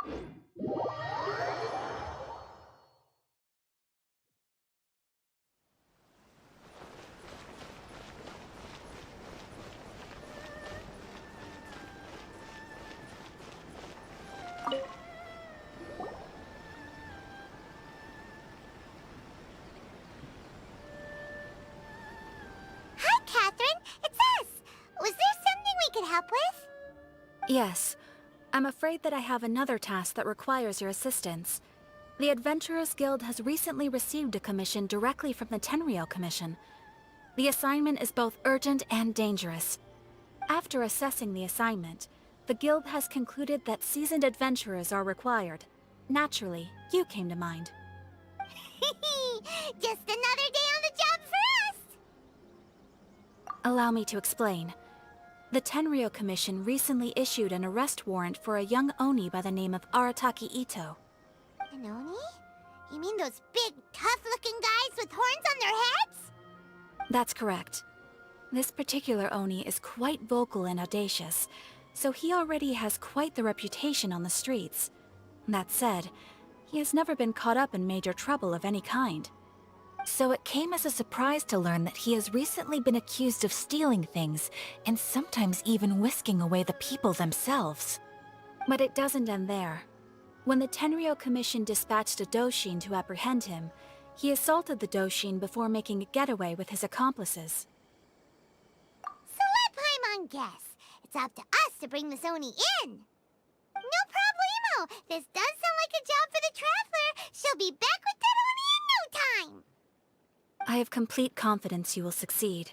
Hi, Catherine. It's us. Was there something we could help with? Yes. I'm afraid that I have another task that requires your assistance. The Adventurers Guild has recently received a commission directly from the Tenryou Commission. The assignment is both urgent and dangerous. After assessing the assignment, the Guild has concluded that seasoned adventurers are required. Naturally, you came to mind. Just another day on the job for us! Allow me to explain. The Tenryou Commission recently issued an arrest warrant for a young Oni by the name of Arataki Ito. An Oni? You mean those big, tough-looking guys with horns on their heads? That's correct. This particular Oni is quite vocal and audacious, so he already has quite the reputation on the streets. That said, he has never been caught up in major trouble of any kind. So it came as a surprise to learn that he has recently been accused of stealing things, and sometimes even whisking away the people themselves. But it doesn't end there. When the Tenryou Commission dispatched a Doshin to apprehend him, he assaulted the Doshin before making a getaway with his accomplices. So let Paimon guess. It's up to us to bring this Oni in. No problemo! This does sound like a job for the Traveler. She'll be back with that Oni in no time! I have complete confidence you will succeed.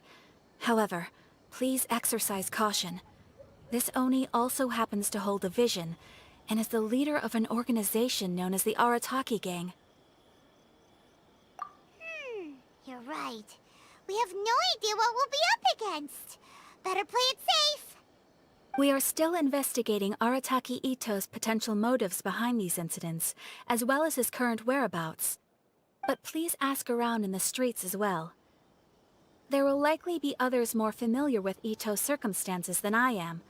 However, please exercise caution. This Oni also happens to hold a vision, and is the leader of an organization known as the Arataki Gang. You're right. We have no idea what we'll be up against. Better play it safe. We are still investigating Arataki Ito's potential motives behind these incidents, as well as his current whereabouts. But please ask around in the streets as well. There will likely be others more familiar with Ito's circumstances than I am,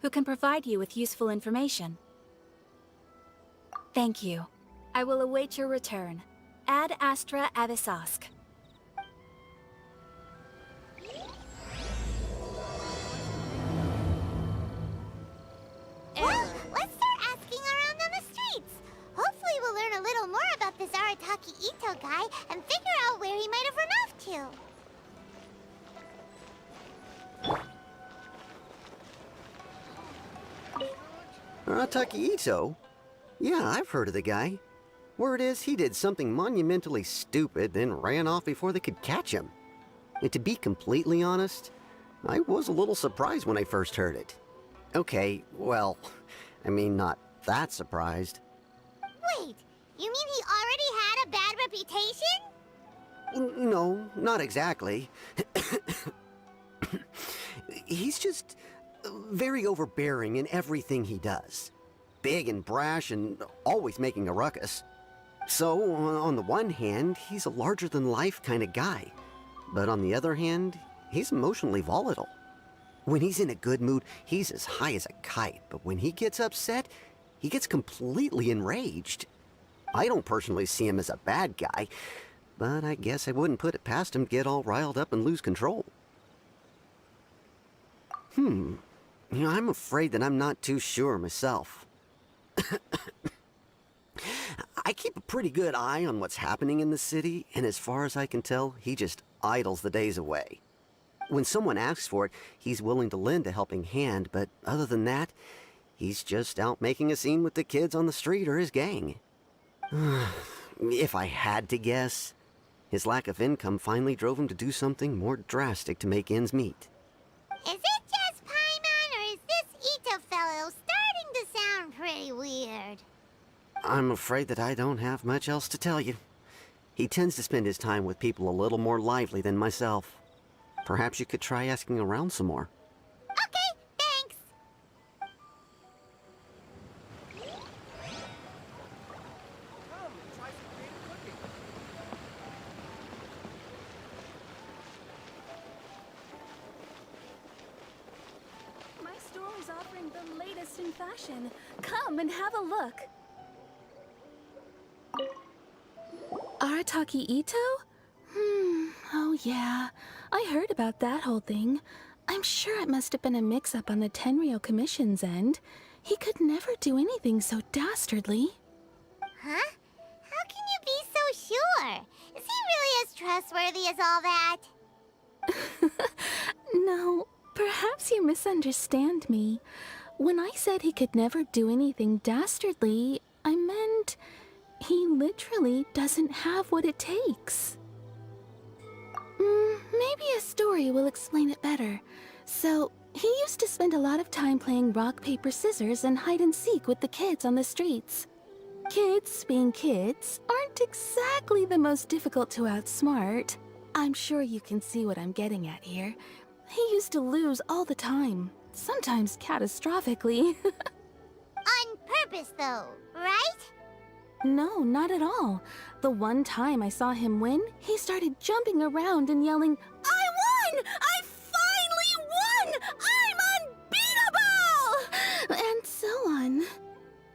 who can provide you with useful information. Thank you. I will await your return. Ad Astra Avisask. Well, let's start asking around on the streets. Hopefully we'll learn a little more about this Arataki Ito guy and figure out where he might have run Arataki off to. Ito? Yeah, I've heard of the guy. Word is he did something monumentally stupid, then ran off before they could catch him. And to be completely honest, I was a little surprised when I first heard it. Okay, well, I mean, not that surprised. Wait, you mean he already had a bad reputation? No, not exactly. He's just very overbearing in everything he does. Big and brash and always making a ruckus. So, on the one hand, he's a larger-than-life kind of guy. But on the other hand, he's emotionally volatile. When he's in a good mood, he's as high as a kite. But when he gets upset, he gets completely enraged. I don't personally see him as a bad guy, but I guess I wouldn't put it past him to get all riled up and lose control. You know, I'm afraid that I'm not too sure myself. I keep a pretty good eye on what's happening in the city, and as far as I can tell, he just idles the days away. When someone asks for it, he's willing to lend a helping hand, but other than that, he's just out making a scene with the kids on the street or his gang. If I had to guess, his lack of income finally drove him to do something more drastic to make ends meet. Is it just Paimon, or is this Ito fellow starting to sound pretty weird? I'm afraid that I don't have much else to tell you. He tends to spend his time with people a little more lively than myself. Perhaps you could try asking around some more. Okay, thanks. My store is offering the latest in fashion. Come and have a look. Arataki Ito? Oh yeah. I heard about that whole thing. I'm sure it must have been a mix-up on the Tenryou Commission's end. He could never do anything so dastardly. Huh? How can you be so sure? Is he really as trustworthy as all that? No, perhaps you misunderstand me. When I said he could never do anything dastardly, I meant he literally doesn't have what it takes. Maybe a story will explain it better. So, he used to spend a lot of time playing rock, paper, scissors and hide and seek with the kids on the streets. Kids, being kids, aren't exactly the most difficult to outsmart. I'm sure you can see what I'm getting at here. He used to lose all the time, sometimes catastrophically. On purpose, though, right? No, not at all. The one time I saw him win, he started jumping around and yelling, "I won! I finally won! I'm unbeatable!" And so on.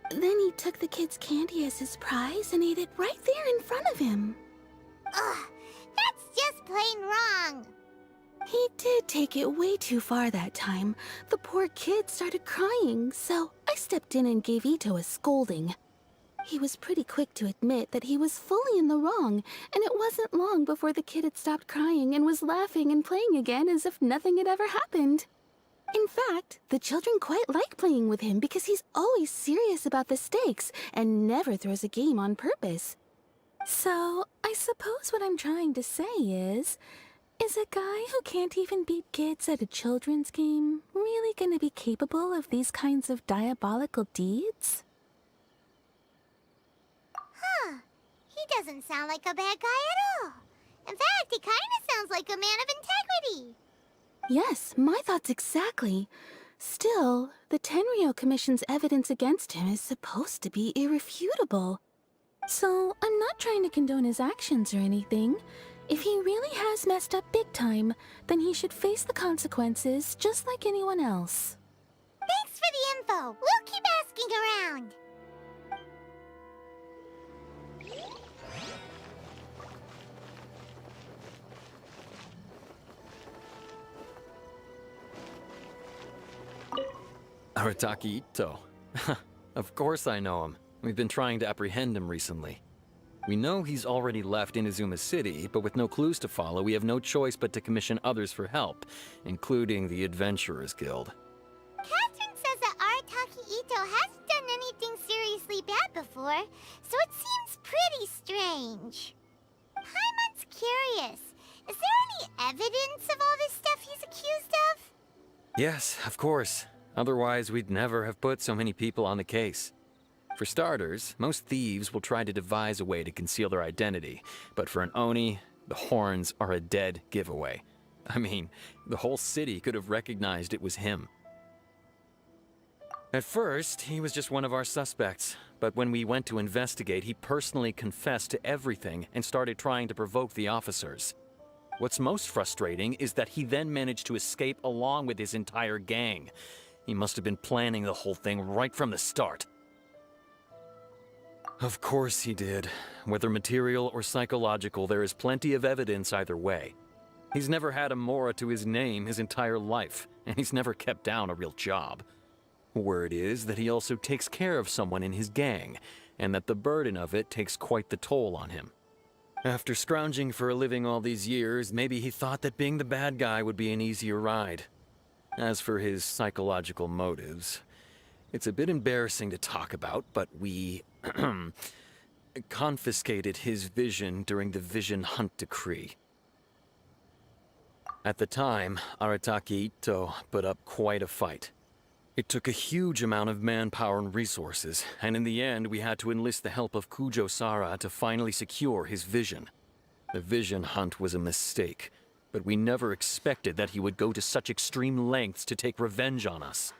Then he took the kid's candy as his prize and ate it right there in front of him. Ugh, that's just plain wrong. He did take it way too far that time. The poor kid started crying, so I stepped in and gave Ito a scolding. He was pretty quick to admit that he was fully in the wrong, and it wasn't long before the kid had stopped crying and was laughing and playing again as if nothing had ever happened. In fact, the children quite like playing with him because he's always serious about the stakes and never throws a game on purpose. So, I suppose what I'm trying to say is a guy who can't even beat kids at a children's game really gonna be capable of these kinds of diabolical deeds? Huh. He doesn't sound like a bad guy at all. In fact, he kind of sounds like a man of integrity. Yes, my thoughts exactly. Still, the Tenryou Commission's evidence against him is supposed to be irrefutable. So, I'm not trying to condone his actions or anything. If he really has messed up big time, then he should face the consequences just like anyone else. Thanks for the info. We'll keep asking around. Arataki Ito. Of course I know him. We've been trying to apprehend him recently. We know he's already left Inazuma City, but with no clues to follow, we have no choice but to commission others for help, including the Adventurers Guild. Catherine says that Arataki Ito hasn't done anything seriously bad before, so it seems pretty strange. Paimon's curious. Is there any evidence of all this stuff he's accused of? Yes, of course. Otherwise, we'd never have put so many people on the case. For starters, most thieves will try to devise a way to conceal their identity, but for an Oni, the horns are a dead giveaway. I mean, the whole city could have recognized it was him. At first, he was just one of our suspects, but when we went to investigate, he personally confessed to everything and started trying to provoke the officers. What's most frustrating is that he then managed to escape along with his entire gang. He must have been planning the whole thing right from the start. Of course he did. Whether material or psychological, there is plenty of evidence either way. He's never had a Mora to his name his entire life, and he's never kept down a real job. Word is that he also takes care of someone in his gang, and that the burden of it takes quite the toll on him. After scrounging for a living all these years, maybe he thought that being the bad guy would be an easier ride. As for his psychological motives, it's a bit embarrassing to talk about, but we confiscated his vision during the Vision Hunt Decree. At the time, Arataki Ito put up quite a fight. It took a huge amount of manpower and resources, and in the end we had to enlist the help of Kujo Sara to finally secure his vision. The Vision Hunt was a mistake, but we never expected that he would go to such extreme lengths to take revenge on us.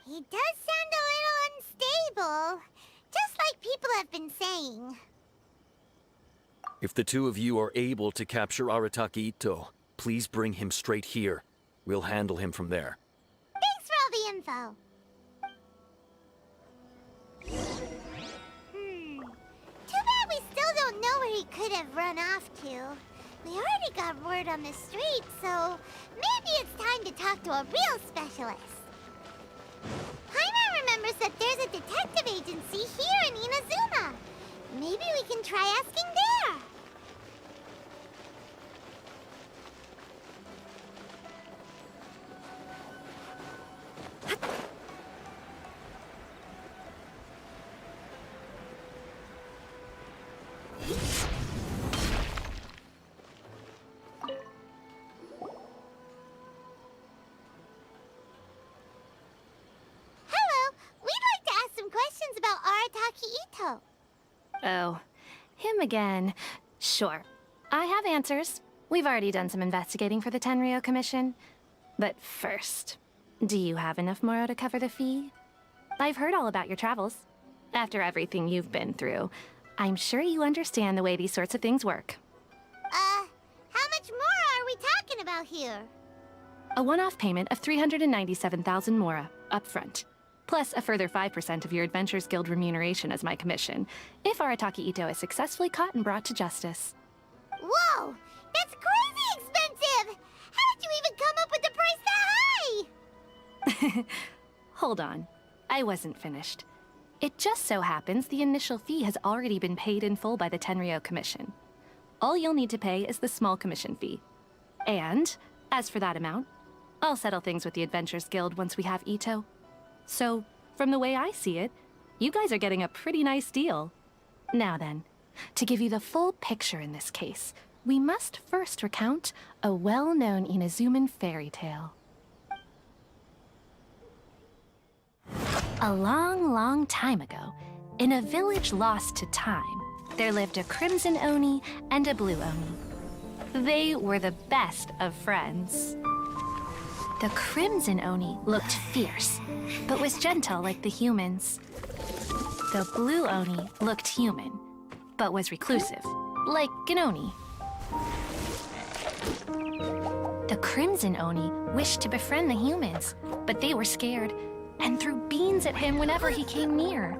He does sound a little unstable, just like people have been saying. If the two of you are able to capture Arataki Ito, please bring him straight here. We'll handle him from there. Thanks for all the info. Too bad we still don't don't know where he could have run off to. We already got word on the street, so maybe it's time to talk to a real specialist. Paimon remembers that there's a detective agency here in Inazuma. Maybe we can try asking there. Oh, him again. Sure. I have answers. We've already done some investigating for the Tenryou Commission. But first, do you have enough Moro to cover the fee? I've heard all about your travels. After everything you've been through, I'm sure you understand the way these sorts of things work. How much more are we talking about here? A one-off payment of 397,000 Mora, up front. Plus a further 5% of your Adventures Guild remuneration as my commission, if Arataki Ito is successfully caught and brought to justice. Whoa! That's crazy expensive! How did you even come up with the price that high? Hold on. I wasn't finished. It just so happens the initial fee has already been paid in full by the Tenryou Commission. All you'll need to pay is the small commission fee. And, as for that amount, I'll settle things with the Adventures Guild once we have Ito. So, from the way I see it, you guys are getting a pretty nice deal. Now then, to give you the full picture in this case, we must first recount a well-known Inazuman fairy tale. A long, long time ago, in a village lost to time, there lived a Crimson Oni and a Blue Oni. They were the best of friends. The Crimson Oni looked fierce, but was gentle like the humans. The Blue Oni looked human, but was reclusive, like an Oni. The Crimson Oni wished to befriend the humans, but they were scared and threw beans at him whenever he came near.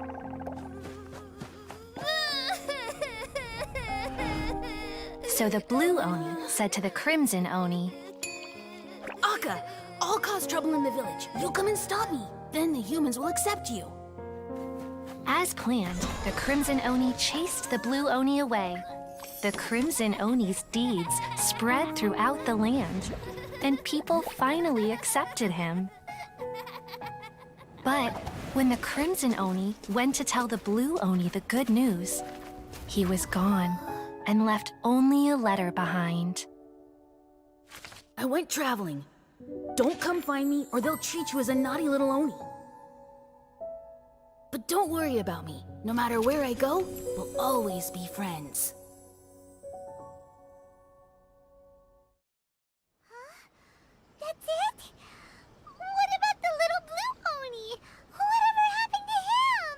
So the Blue Oni said to the Crimson Oni, Akka, I'll cause trouble in the village. You come and stop me. Then the humans will accept you. As planned, the Crimson Oni chased the Blue Oni away. The Crimson Oni's deeds spread throughout the land, and people finally accepted him. But when the Crimson Oni went to tell the Blue Oni the good news, he was gone and left only a letter behind. I went traveling. Don't come find me or they'll treat you as a naughty little Oni. But don't worry about me. No matter where I go, we'll always be friends. That's it? What about the little Blue Oni? Whatever happened to him?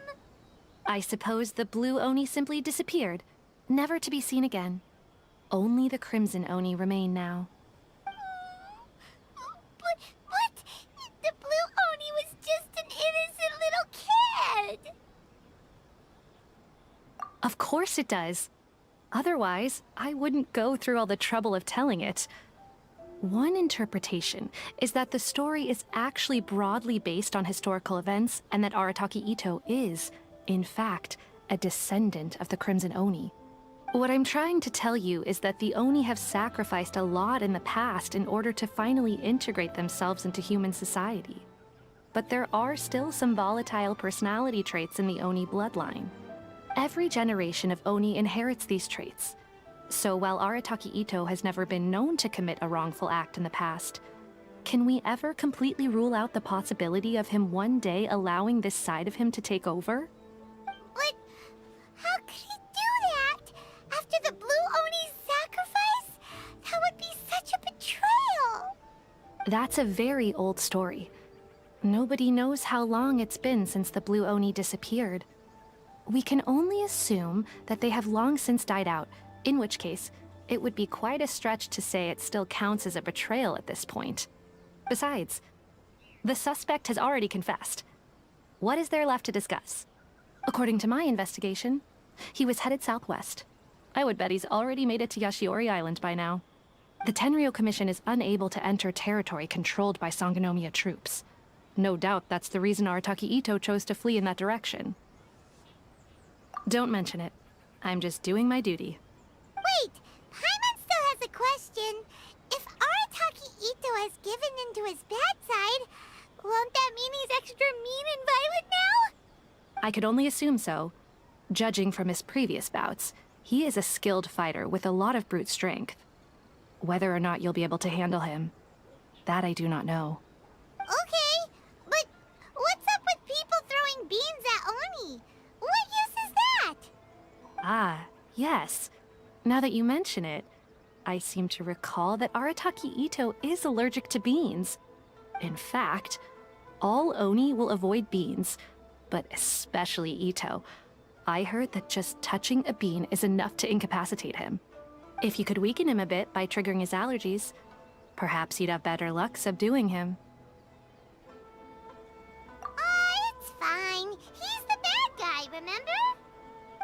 I suppose the Blue Oni simply disappeared, never to be seen again. Only the Crimson Oni remain now. But the Blue Oni was just an innocent little kid! Of course it does. Otherwise, I wouldn't go through all the trouble of telling it. One interpretation is that the story is actually broadly based on historical events and that Arataki Ito is, in fact, a descendant of the Crimson Oni. What I'm trying to tell you is that the Oni have sacrificed a lot in the past in order to finally integrate themselves into human society. But there are still some volatile personality traits in the Oni bloodline. Every generation of Oni inherits these traits. So while Arataki Ito has never been known to commit a wrongful act in the past, can we ever completely rule out the possibility of him one day allowing this side of him to take over? But how could he do that? After the Blue Oni's sacrifice? That would be such a betrayal! That's a very old story. Nobody knows how long it's been since the Blue Oni disappeared. We can only assume that they have long since died out, in which case, it would be quite a stretch to say it still counts as a betrayal at this point. Besides, the suspect has already confessed. What is there left to discuss? According to my investigation, he was headed southwest. I would bet he's already made it to Yashiori Island by now. The Tenryo Commission is unable to enter territory controlled by Sangonomiya troops. No doubt that's the reason Arataki Ito chose to flee in that direction. Don't mention it. I'm just doing my duty. Wait, Paimon still has a question. If Arataki Ito has given into his bad side, won't that mean he's extra mean and violent now? I could only assume so. Judging from his previous bouts, he is a skilled fighter with a lot of brute strength. Whether or not you'll be able to handle him, that I do not know. Okay, but what's up with people throwing beans at Oni? What use is that? Ah, yes. Now that you mention it, I seem to recall that Arataki Ito is allergic to beans. In fact, all Oni will avoid beans, but especially Ito. I heard that just touching a bean is enough to incapacitate him. If you could weaken him a bit by triggering his allergies, perhaps you'd have better luck subduing him. It's fine. He's the bad guy, remember?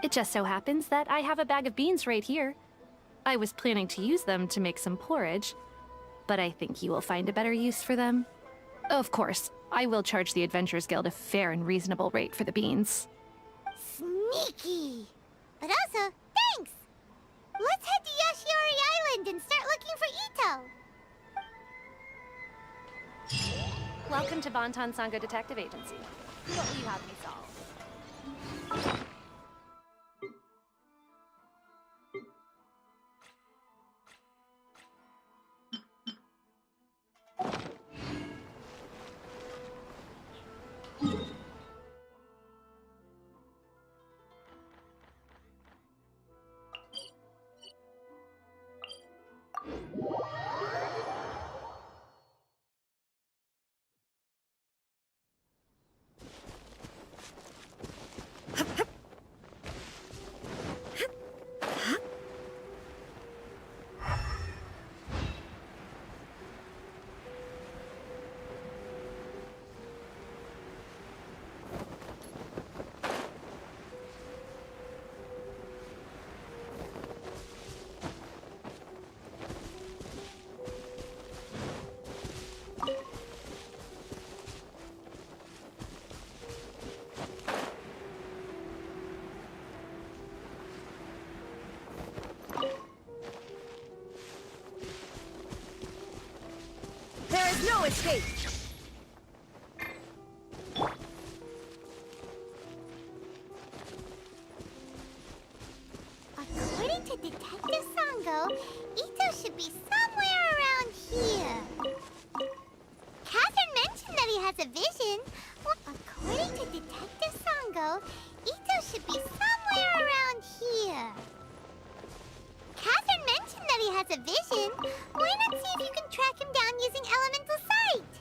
It just so happens that I have a bag of beans right here. I was planning to use them to make some porridge, but I think you will find a better use for them. Of course, I will charge the Adventurers Guild a fair and reasonable rate for the beans. Sneaky. But also, thanks. Let's head to Yashiori Island and start looking for Ito. Welcome to Bonton Sango Detective Agency. What will you have me solve? There is no escape! According to Detective Sango, Ito should be somewhere around here. Catherine mentioned that he has a vision. According to Detective Sango, Ito should be somewhere around here. Catherine mentioned that he has a vision. Why not see if you can track him down using elemental sight?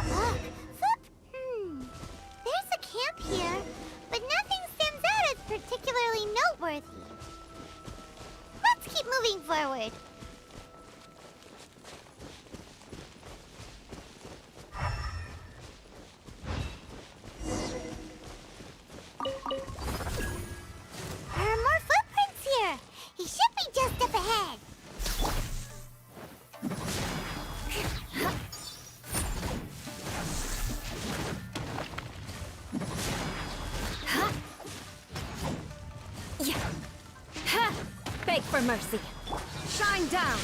Look, Foop. There's a camp here, but nothing stands out as particularly noteworthy. Let's keep moving forward. There are more footprints here. He should be just up ahead. Beg for mercy. Shine down!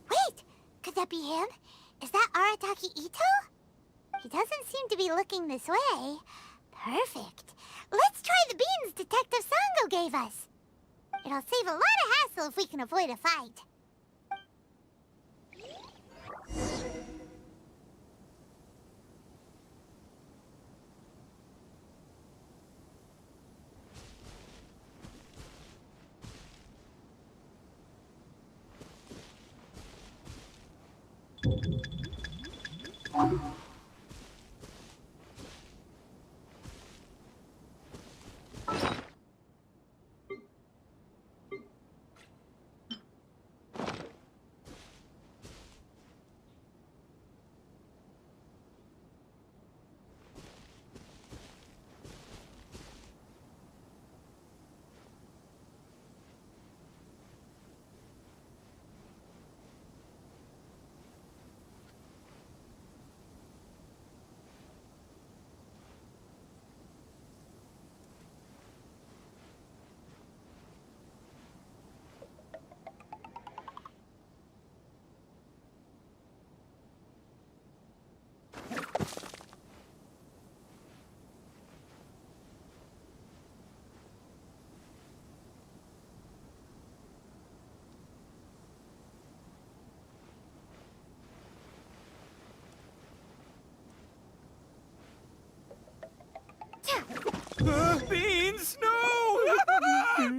Wait, could that be him? Is that Arataki Ito? He doesn't seem to be looking this way. Perfect. Let's try the beans Detective Sango gave us. It'll save a lot of hassle if we can avoid a fight. Beans, no! Are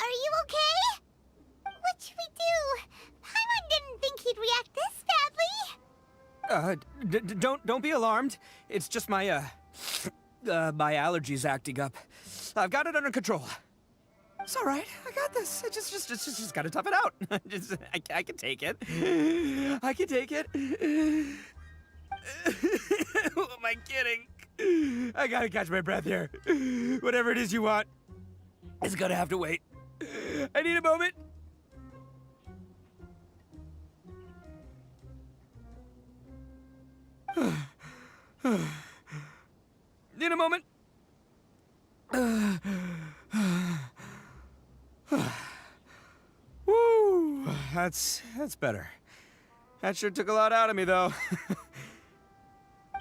you okay? What should we do? Paimon didn't think he'd react this badly. Don't be alarmed. It's just my, my allergies acting up. I've got it under control. It's all right. I got this. I just gotta tough it out. I can take it. I can take it. Who am I kidding? I gotta catch my breath here. Whatever it is you want, it's gonna have to wait. I need a moment. Need a moment. Woo, that's better. That sure took a lot out of me, though.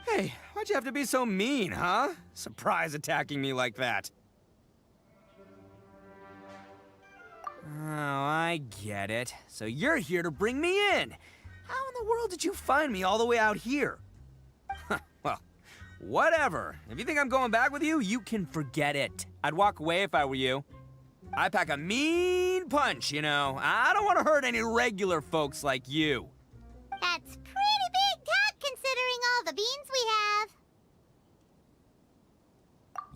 Hey, why'd you have to be so mean, huh? Surprise attacking me like that. Oh, I get it. So you're here to bring me in. How in the world did you find me all the way out here? Well, whatever. If you think I'm going back with you, you can forget it. I'd walk away if I were you. I pack a mean punch, you know. I don't want to hurt any regular folks like you. That's pretty big talk considering all the beans we have.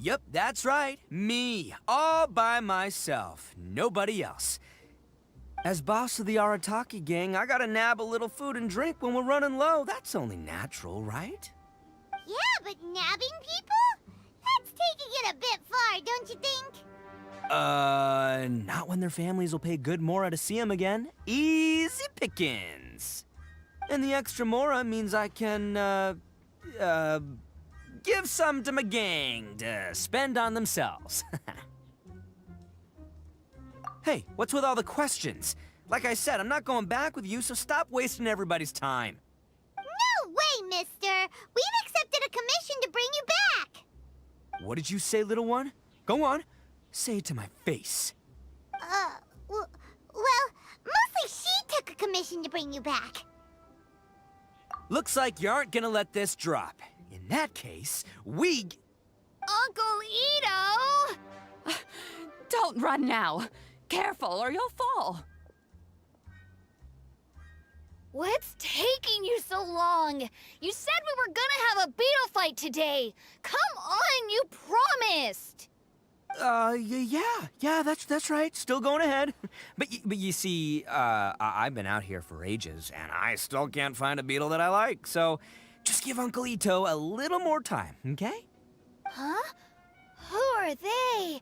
Yep, that's right. Me. All by myself. Nobody else. As boss of the Arataki gang, I gotta nab a little food and drink when we're running low. That's only natural, right? Yeah, but nabbing people? That's taking it a bit far, don't you think? Not when their families will pay good mora to see them again. Easy pickings. And the extra mora means I can, give some to my gang to spend on themselves. Hey, what's with all the questions? Like I said, I'm not going back with you, so stop wasting everybody's time. No way, mister! We've accepted a commission to bring you back! What did you say, little one? Go on. Say it to my face. Well, mostly she took a commission to bring you back. Looks like you aren't gonna let this drop. In that case, we... Uncle Ito! Don't run now. Careful or you'll fall. What's taking you so long? You said we were gonna have a beetle fight today. Come on, you promised. Yeah, that's right. Still going ahead. But you see, I've been out here for ages, and I still can't find a beetle that I like, so just give Uncle Ito a little more time, okay? Huh? Who are they?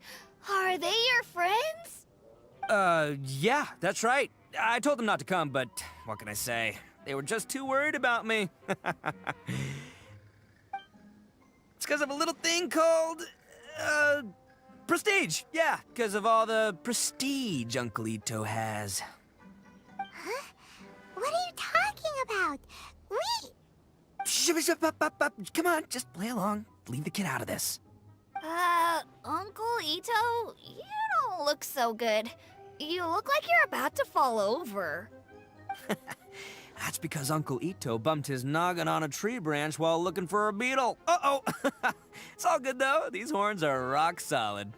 Are they your friends? Yeah, that's right. I told them not to come, but what can I say? They were just too worried about me. It's because of a little thing called, prestige. Yeah, because of all the prestige Uncle Ito has. Huh? What are you talking about? Come on, just play along. Leave the kid out of this. Uncle Ito, you don't look so good. You look like you're about to fall over. That's because Uncle Ito bumped his noggin on a tree branch while looking for a beetle. Uh-oh! It's all good, though. These horns are rock solid.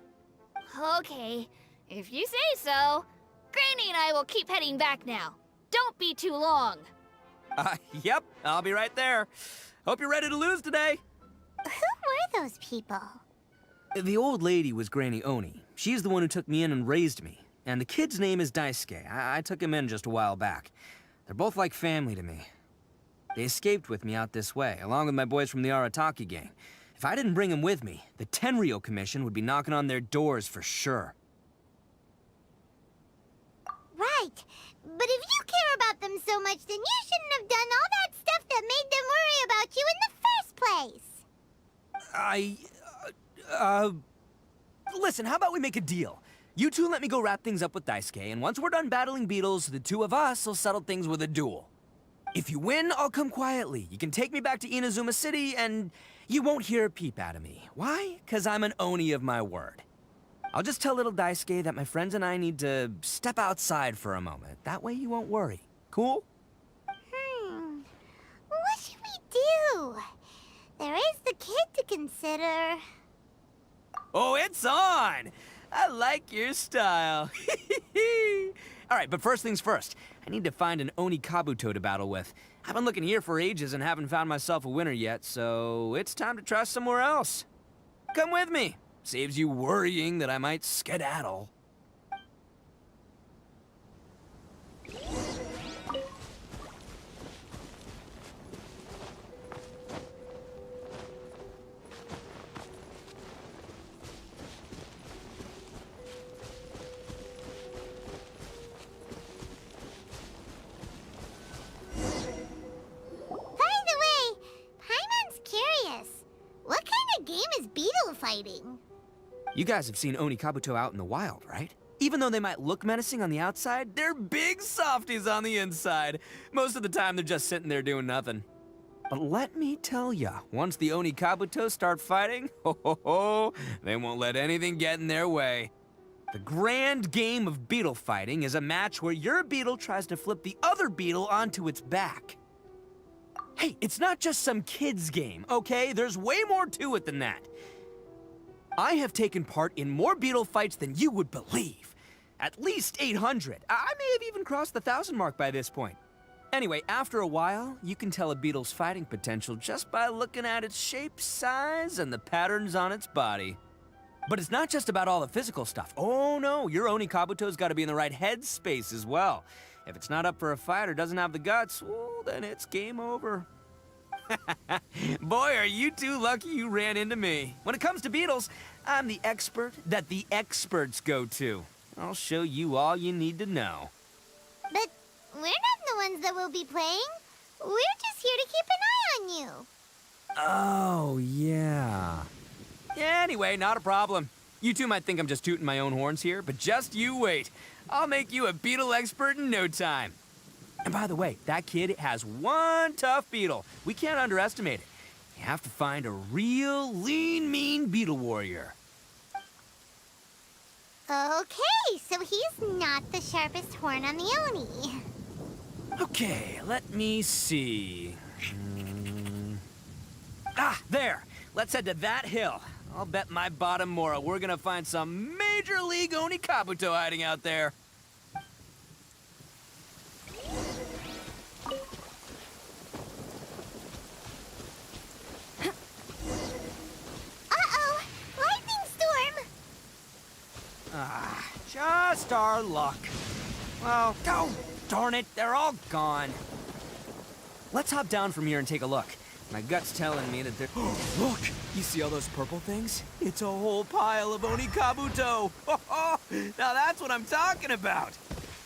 Okay, if you say so. Granny and I will keep heading back now. Don't be too long. Yep, I'll be right there. Hope you're ready to lose today. Who were those people? The old lady was Granny Oni. She's the one who took me in and raised me. And the kid's name is Daisuke. I took him in just a while back. They're both like family to me. They escaped with me out this way, along with my boys from the Arataki gang. If I didn't bring them with me, the Tenryou Commission would be knocking on their doors for sure. Right. But if you care about them so much, then you shouldn't have done all that stuff that made them worry about you in the first place. Listen, how about we make a deal? You two let me go wrap things up with Daisuke, and once we're done battling beetles, the two of us will settle things with a duel. If you win, I'll come quietly. You can take me back to Inazuma City, and you won't hear a peep out of me. Why? 'Cause I'm an Oni of my word. I'll just tell little Daisuke that my friends and I need to step outside for a moment. That way you won't worry. Cool? What should we do? There is the kid to consider. Oh, it's on! I like your style. All right, but first things first. I need to find an Oni Kabuto to battle with. I've been looking here for ages and haven't found myself a winner yet, so it's time to try somewhere else. Come with me. Saves you worrying that I might skedaddle. What kind of game is beetle fighting? You guys have seen Oni Kabuto out in the wild, right? Even though they might look menacing on the outside, they're big softies on the inside. Most of the time, they're just sitting there doing nothing. But let me tell ya, once the Oni Kabuto start fighting, they won't let anything get in their way. The grand game of beetle fighting is a match where your beetle tries to flip the other beetle onto its back. Hey, it's not just some kid's game, okay? There's way more to it than that. I have taken part in more beetle fights than you would believe. At least 800. I may have even crossed the 1,000 mark by this point. Anyway, after a while, you can tell a beetle's fighting potential just by looking at its shape, size, and the patterns on its body. But it's not just about all the physical stuff. Oh no, your Oni Kabuto's gotta be in the right headspace as well. If it's not up for a fight or doesn't have the guts, well, then it's game over. Boy, are you two lucky you ran into me. When it comes to beetles, I'm the expert that the experts go to. I'll show you all you need to know. But we're not the ones that will be playing. We're just here to keep an eye on you. Oh, yeah. Anyway, not a problem. You two might think I'm just tooting my own horns here, but just you wait. I'll make you a beetle expert in no time. And by the way, that kid has one tough beetle. We can't underestimate it. You have to find a real lean, mean beetle warrior. Okay, so he's not the sharpest horn on the Oni. Okay, let me see. There. Let's head to that hill. I'll bet my bottom Mora we're gonna find some major league Oni Kabuto hiding out there. Uh-oh! Lightning storm! Just our luck. Well, oh, darn it, they're all gone. Let's hop down from here and take a look. My gut's telling me that they're... Look! You see all those purple things? It's a whole pile of Oni Kabuto! Now that's what I'm talking about!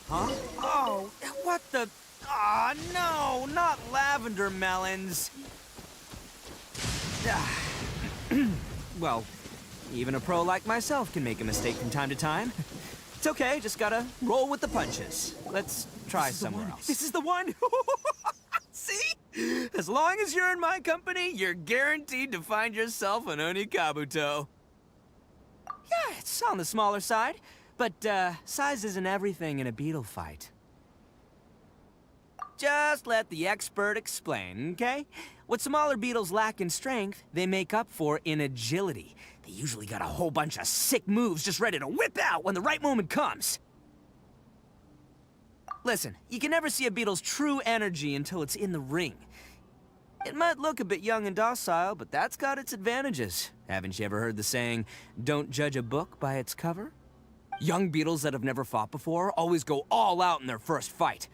Huh? Oh, what the... Ah, no! Not lavender melons! Well, even a pro like myself can make a mistake from time to time. It's okay, just gotta roll with the punches. Let's try somewhere else. This is the one! See? As long as you're in my company, you're guaranteed to find yourself an Oni Kabuto. Yeah, it's on the smaller side, but size isn't everything in a beetle fight. Just let the expert explain, okay? What smaller beetles lack in strength, they make up for in agility. They usually got a whole bunch of sick moves just ready to whip out when the right moment comes. Listen, you can never see a beetle's true energy until it's in the ring. It might look a bit young and docile, but that's got its advantages. Haven't you ever heard the saying, don't judge a book by its cover? Young beetles that have never fought before always go all out in their first fight.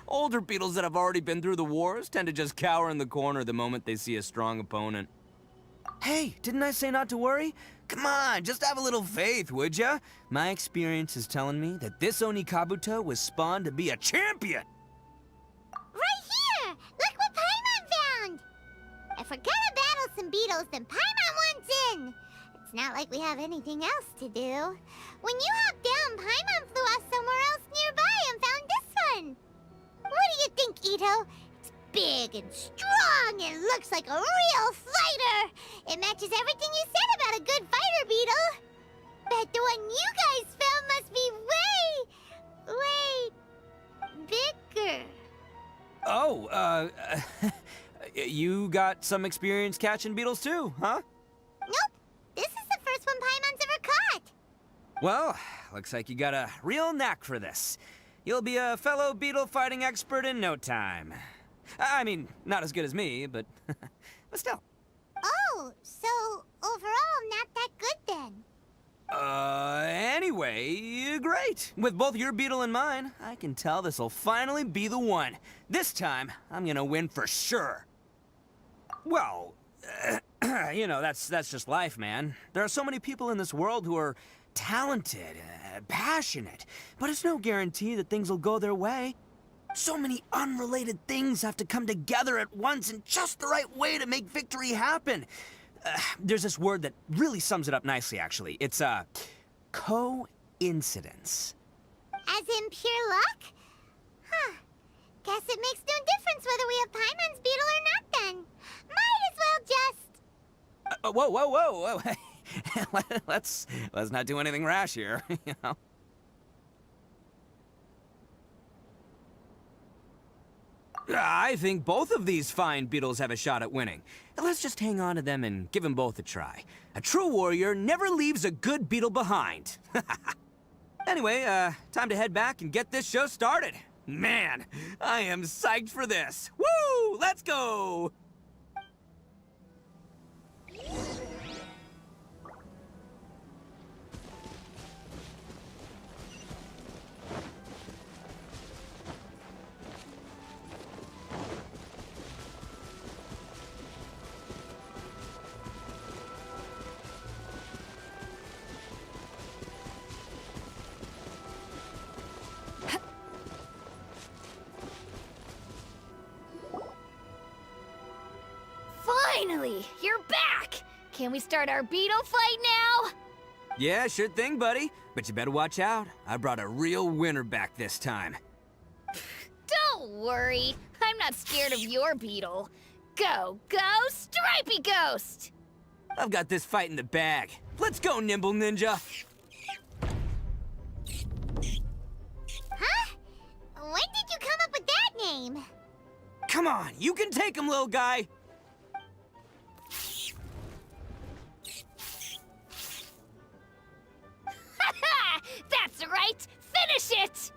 Older beetles that have already been through the wars tend to just cower in the corner the moment they see a strong opponent. Hey, didn't I say not to worry? Come on, just have a little faith, would ya? My experience is telling me that this Oni Kabuto was spawned to be a champion! Right here! Look what Paimon found! If we're gonna battle some beetles, then Paimon wants in! It's not like we have anything else to do. When you hopped down, Paimon flew off somewhere else nearby and found this one! What do you think, Ito? It's big and strong and looks like a real fighter! It matches everything you said about a good fighter, Beetle! Bet the one you guys found must be way bigger. Oh, you got some experience catching beetles too, huh? Nope. This is the first one Paimon's ever caught. Well, looks like you got a real knack for this. You'll be a fellow beetle fighting expert in no time. I mean, not as good as me, but still. Oh, so overall not that good then. Anyway, great. With both your beetle and mine, I can tell this'll finally be the one. This time, I'm gonna win for sure. Well, you know, that's just life, man. There are so many people in this world who are talented, passionate, but it's no guarantee that things will go their way. So many unrelated things have to come together at once in just the right way to make victory happen. There's this word that really sums it up nicely, actually. It's, coincidence. As in pure luck? Huh. Guess it makes no difference whether we have Paimon's beetle or not then. Might as well just... Whoa. let's not do anything rash here, you know? I think both of these fine beetles have a shot at winning. Let's just hang on to them and give them both a try. A true warrior never leaves a good beetle behind. Anyway, time to head back and get this show started. Man, I am psyched for this. Woo! Let's go! Finally, you're back! Can we start our beetle fight now? Yeah, sure thing, buddy. But you better watch out. I brought a real winner back this time. Don't worry, I'm not scared of your beetle. Go, Stripey Ghost! I've got this fight in the bag. Let's go, Nimble Ninja! Huh? When did you come up with that name? Come on, you can take him, little guy! That's right! Finish it!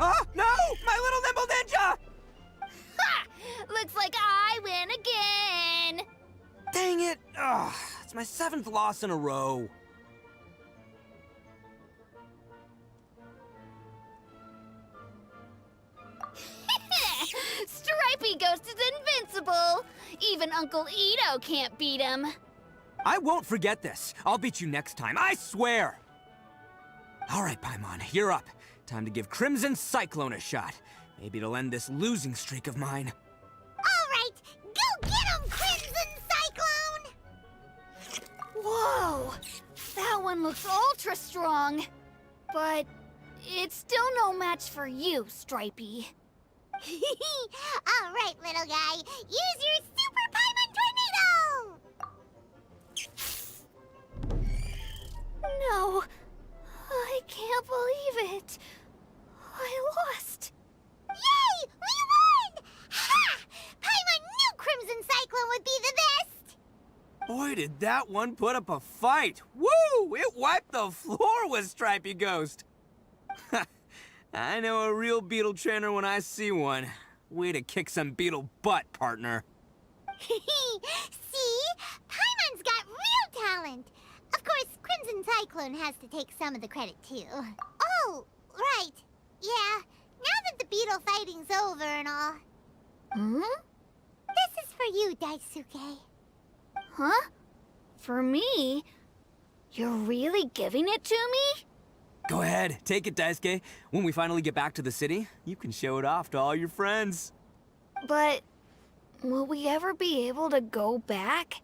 Oh, no! My little Nimble Ninja! Ha! Looks like I win again! Dang it! Ugh, it's my 7th loss in a row. Stripey Ghost is invincible! Even Uncle Ito can't beat him. I won't forget this. I'll beat you next time, I swear! All right, Paimon, you're up. Time to give Crimson Cyclone a shot. Maybe it'll end this losing streak of mine. All right, go get him, Crimson Cyclone! Whoa! That one looks ultra strong. But it's still no match for you, Stripey. All right, little guy, use your Super Paimon Tornado! No, I can't believe it. did that one put up a fight! Woo! It wiped the floor with Stripey Ghost! I know a real beetle trainer when I see one. Way to kick some beetle butt, partner. See? Paimon's got real talent. Of course, Crimson Cyclone has to take some of the credit, too. Oh, right. Yeah, now that the beetle fighting's over and all. Hmm? This is for you, Daisuke. Huh? For me? You're really giving it to me? Go ahead, take it, Daisuke. When we finally get back to the city, you can show it off to all your friends. But will we ever be able to go back?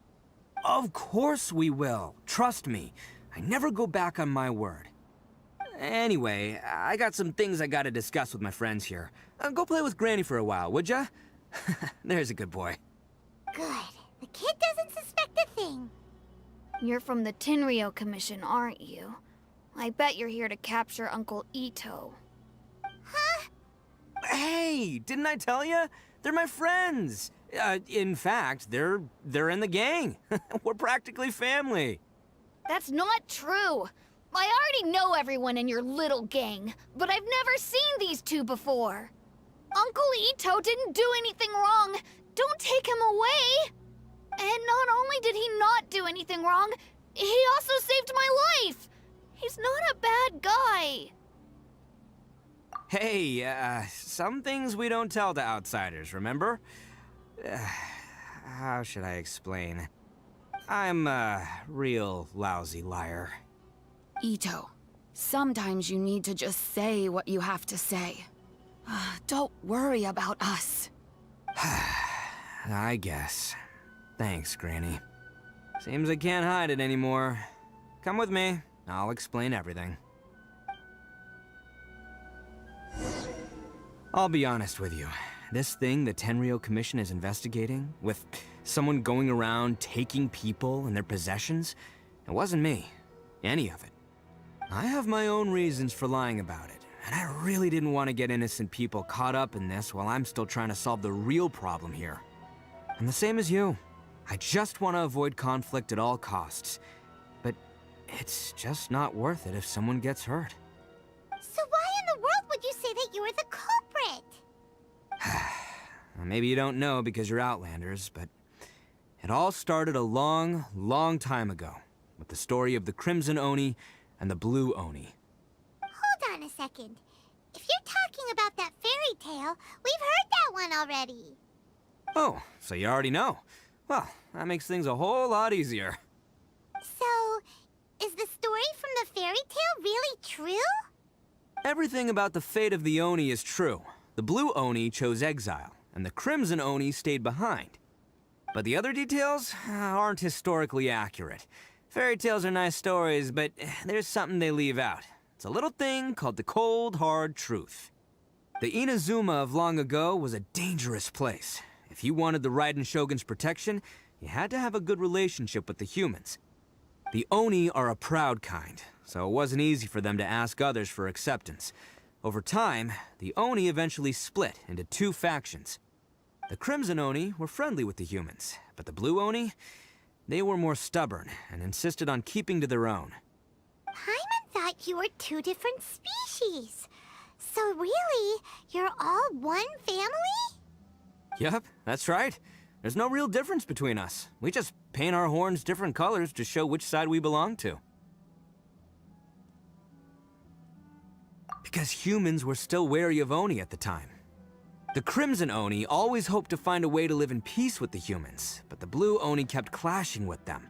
Of course we will. Trust me. I never go back on my word. Anyway, I got some things I gotta discuss with my friends here. Go play with Granny for a while, would ya? There's a good boy. Good. The kid doesn't suspect a thing. You're from the Tenryou Commission, aren't you? I bet you're here to capture Uncle Ito. Huh? Hey, didn't I tell ya? They're my friends. In fact, they're in the gang. We're practically family. That's not true. I already know everyone in your little gang, but I've never seen these two before. Uncle Ito didn't do anything wrong. Don't take him away. And not only did he not do anything wrong, he also saved my life. He's not a bad guy. Hey, some things we don't tell to outsiders, remember? How should I explain? I'm a real lousy liar. Ito, sometimes you need to just say what you have to say. Don't worry about us. I guess. Thanks, Granny. Seems I can't hide it anymore. Come with me. I'll explain everything. I'll be honest with you. This thing the Tenryou Commission is investigating, with someone going around taking people and their possessions, it wasn't me. Any of it. I have my own reasons for lying about it, and I really didn't want to get innocent people caught up in this while I'm still trying to solve the real problem here. I'm the same as you. I just want to avoid conflict at all costs. But it's just not worth it if someone gets hurt. So why in the world would you say that you were the culprit? Maybe you don't know because you're Outlanders, but it all started a long, long time ago with the story of the Crimson Oni and the Blue Oni. Hold on a second. If you're talking about that fairy tale, we've heard that one already. Oh, so you already know. Well, that makes things a whole lot easier. So, is the story from the fairy tale really true? Everything about the fate of the Oni is true. The Blue Oni chose exile, and the Crimson Oni stayed behind. But the other details aren't historically accurate. Fairy tales are nice stories, but there's something they leave out. It's a little thing called the cold, hard truth. The Inazuma of long ago was a dangerous place. If you wanted the Raiden Shogun's protection, you had to have a good relationship with the humans. The Oni are a proud kind, so it wasn't easy for them to ask others for acceptance. Over time, the Oni eventually split into two factions. The Crimson Oni were friendly with the humans, but the Blue Oni, they were more stubborn and insisted on keeping to their own. Paimon thought you were two different species. So really, you're all one family? Yep, that's right. There's no real difference between us. We just paint our horns different colors to show which side we belong to. Because humans were still wary of Oni at the time. The Crimson Oni always hoped to find a way to live in peace with the humans, but the Blue Oni kept clashing with them.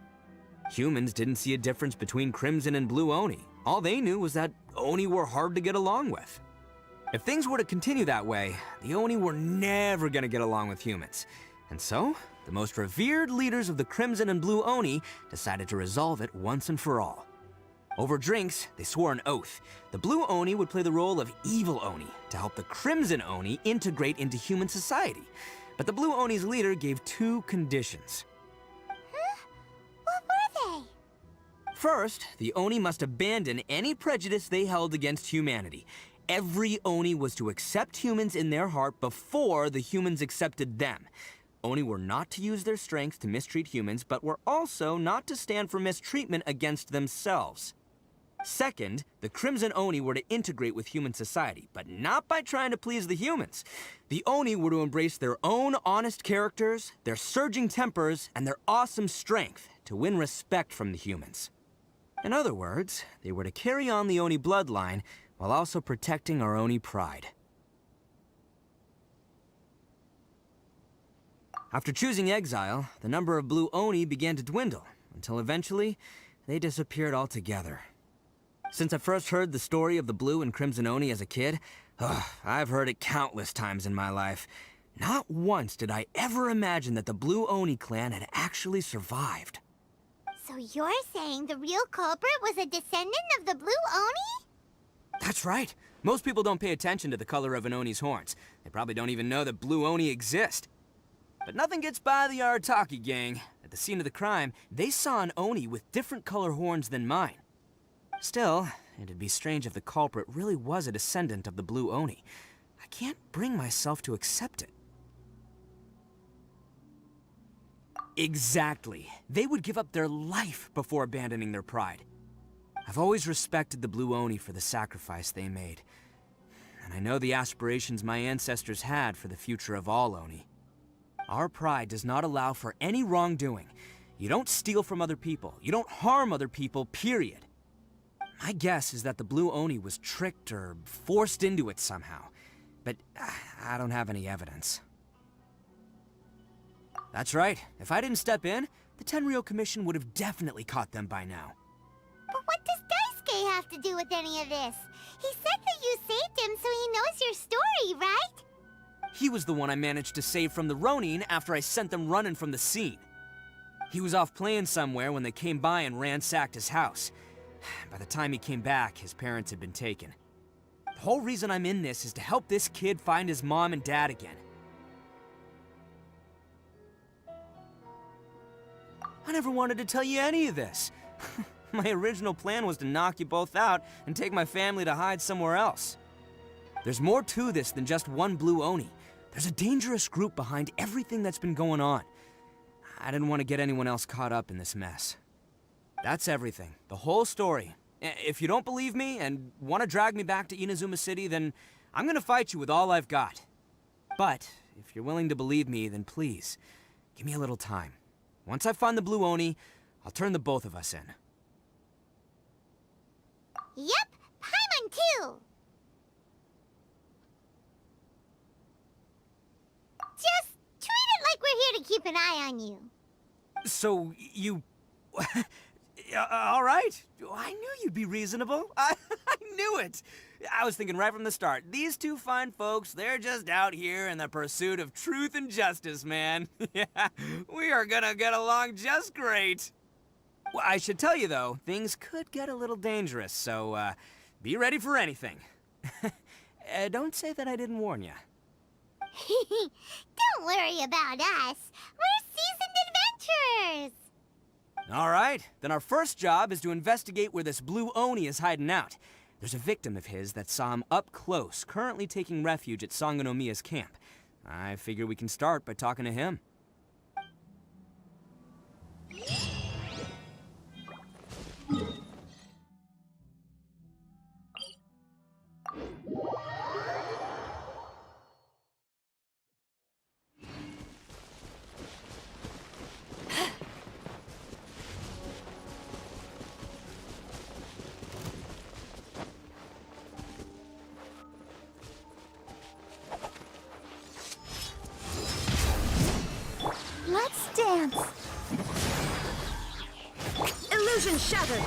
Humans didn't see a difference between Crimson and Blue Oni. All they knew was that Oni were hard to get along with. If things were to continue that way, the Oni were never gonna get along with humans. And so, the most revered leaders of the Crimson and Blue Oni decided to resolve it once and for all. Over drinks, they swore an oath. The Blue Oni would play the role of evil Oni to help the Crimson Oni integrate into human society. But the Blue Oni's leader gave two conditions. Huh? What were they? First, the Oni must abandon any prejudice they held against humanity. Every Oni was to accept humans in their heart before the humans accepted them. Oni were not to use their strength to mistreat humans, but were also not to stand for mistreatment against themselves. Second, the Crimson Oni were to integrate with human society, but not by trying to please the humans. The Oni were to embrace their own honest characters, their surging tempers, and their awesome strength to win respect from the humans. In other words, they were to carry on the Oni bloodline while also protecting our Oni pride. After choosing exile, the number of blue Oni began to dwindle, until eventually, they disappeared altogether. Since I first heard the story of the Blue and Crimson Oni as a kid, I've heard it countless times in my life. Not once did I ever imagine that the Blue Oni clan had actually survived. So you're saying the real culprit was a descendant of the Blue Oni? That's right. Most people don't pay attention to the color of an Oni's horns. They probably don't even know that Blue Oni exist. But nothing gets by the Arataki gang. At the scene of the crime, they saw an Oni with different color horns than mine. Still, it'd be strange if the culprit really was a descendant of the Blue Oni. I can't bring myself to accept it. Exactly. They would give up their life before abandoning their pride. I've always respected the Blue Oni for the sacrifice they made. And I know the aspirations my ancestors had for the future of all Oni. Our pride does not allow for any wrongdoing. You don't steal from other people. You don't harm other people, period. My guess is that the Blue Oni was tricked or forced into it somehow. But I don't have any evidence. That's right. If I didn't step in, the Tenryou Commission would have definitely caught them by now. But what does Daisuke have to do with any of this? He said that you saved him so he knows your story, right? He was the one I managed to save from the Ronin after I sent them running from the scene. He was off playing somewhere when they came by and ransacked his house. By the time he came back, his parents had been taken. The whole reason I'm in this is to help this kid find his mom and dad again. I never wanted to tell you any of this. My original plan was to knock you both out and take my family to hide somewhere else. There's more to this than just one Blue Oni. There's a dangerous group behind everything that's been going on. I didn't want to get anyone else caught up in this mess. That's everything. The whole story. If you don't believe me and want to drag me back to Inazuma City, then I'm gonna fight you with all I've got. But if you're willing to believe me, then please, give me a little time. Once I find the Blue Oni, I'll turn the both of us in. Yep, Paimon too! Just treat it like we're here to keep an eye on you. So, you... all right. I knew you'd be reasonable. I knew it. I was thinking right from the start, these two fine folks, they're just out here in the pursuit of truth and justice, man. Yeah, we are gonna get along just great. Well, I should tell you, though, things could get a little dangerous, so be ready for anything. Don't say that I didn't warn you. Don't worry about us. We're seasoned adventurers. All right, then our first job is to investigate where this Blue Oni is hiding out. There's a victim of his that saw him up close, currently taking refuge at Sangonomiya's camp. I figure we can start by talking to him. Let's dance! Illusion shattered!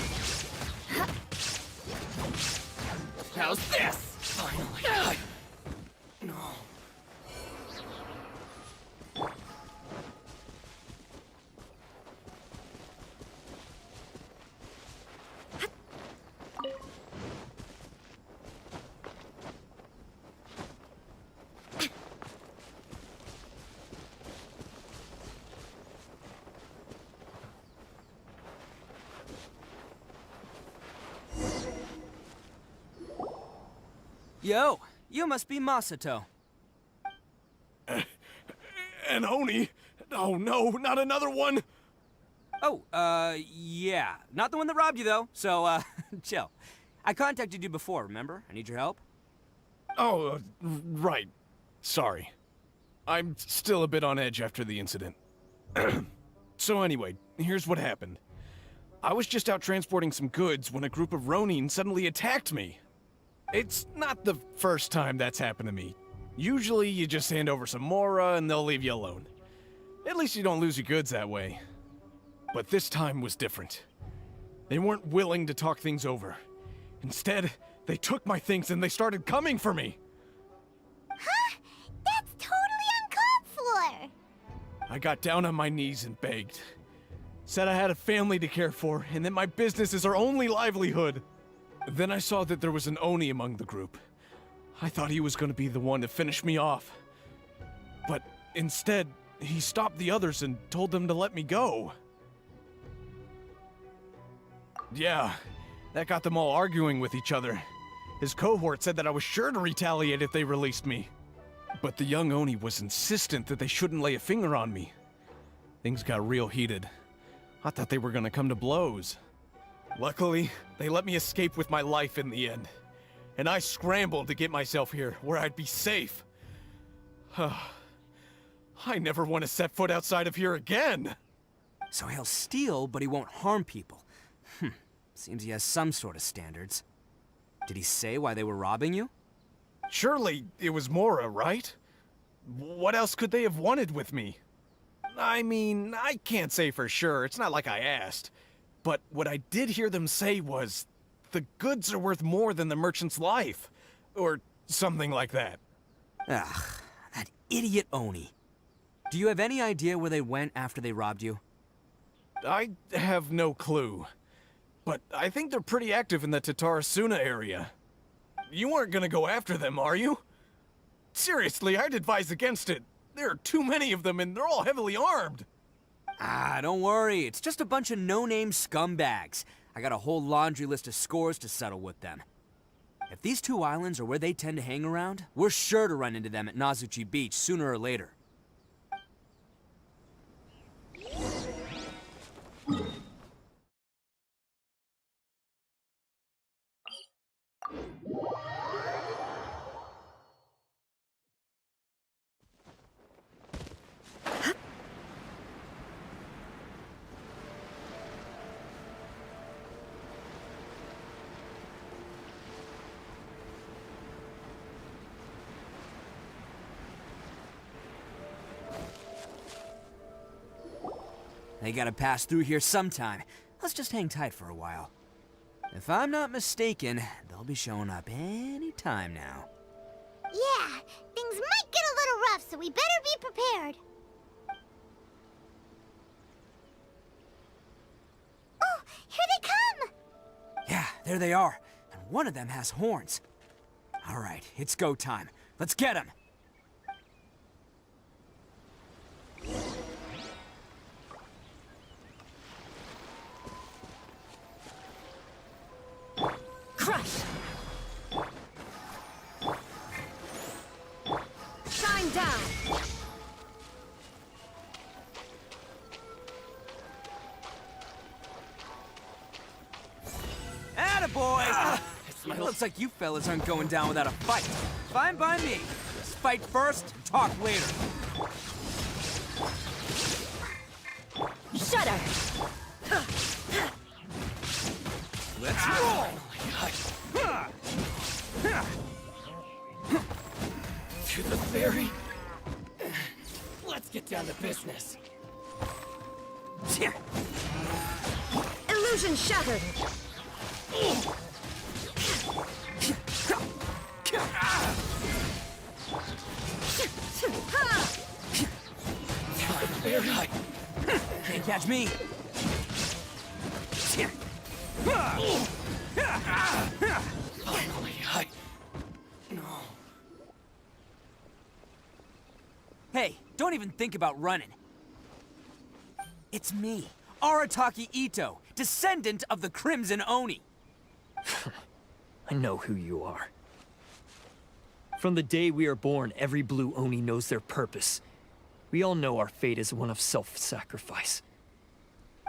How's this? Finally. No. Yo, you must be Masato. An Oni? Oh no, not another one! Oh, yeah. Not the one that robbed you, though, so, chill. I contacted you before, remember? I need your help. Oh, right. Sorry. I'm still a bit on edge after the incident. So anyway, here's what happened. I was just out transporting some goods when a group of Ronin suddenly attacked me. It's not the first time that's happened to me. Usually you just hand over some Mora and they'll leave you alone. At least you don't lose your goods that way. But this time was different. They weren't willing to talk things over. Instead, they took my things and they started coming for me. Huh? That's totally uncalled for! I got down on my knees and begged. Said I had a family to care for, and that my business is our only livelihood. Then I saw that there was an Oni among the group. I thought he was going to be the one to finish me off. But instead, he stopped the others and told them to let me go. Yeah, that got them all arguing with each other. His cohort said that I was sure to retaliate if they released me. But the young Oni was insistent that they shouldn't lay a finger on me. Things got real heated. I thought they were gonna come to blows. Luckily, they let me escape with my life in the end. And I scrambled to get myself here, where I'd be safe. I never want to set foot outside of here again! So he'll steal, but he won't harm people. Seems he has some sort of standards. Did he say why they were robbing you? Surely it was Mora, right? What else could they have wanted with me? I mean, I can't say for sure, it's not like I asked. But what I did hear them say was, the goods are worth more than the merchant's life. Or something like that. Ugh, that idiot Oni. Do you have any idea where they went after they robbed you? I have no clue. But I think they're pretty active in the Taurusuna area. You aren't gonna go after them, are you? Seriously, I'd advise against it. There are too many of them and they're all heavily armed. Ah, don't worry. It's just a bunch of no-name scumbags. I got a whole laundry list of scores to settle with them. If these two islands are where they tend to hang around, we're sure to run into them at Nazuchi Beach sooner or later. They gotta pass through here sometime. Let's just hang tight for a while. If I'm not mistaken, they'll be showing up any time now. Yeah, things might get a little rough, so we better be prepared. Oh, here they come! Yeah, there they are. And one of them has horns. All right, it's go time. Let's get him! Crush! Shine down! Attaboy! It looks like you fellas aren't going down without a fight. Fine by me. Let's fight first and talk later. Shudder! Let's roll! To the ferry? Let's get down to business. Illusion shattered! Ferry? Can't catch me. Finally, No. Hey, don't even think about running. It's me, Arataki Ito, descendant of the Crimson Oni. I know who you are. From the day we are born, every blue Oni knows their purpose. We all know our fate is one of self-sacrifice.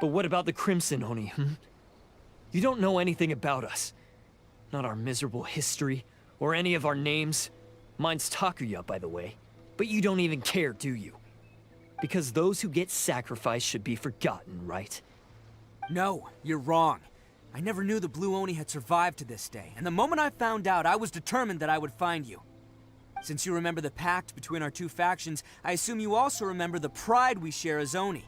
But what about the Crimson Oni, hmm? You don't know anything about us. Not our miserable history, or any of our names. Mine's Takuya, by the way. But you don't even care, do you? Because those who get sacrificed should be forgotten, right? No, you're wrong. I never knew the Blue Oni had survived to this day, and the moment I found out, I was determined that I would find you. Since you remember the pact between our two factions, I assume you also remember the pride we share as Oni.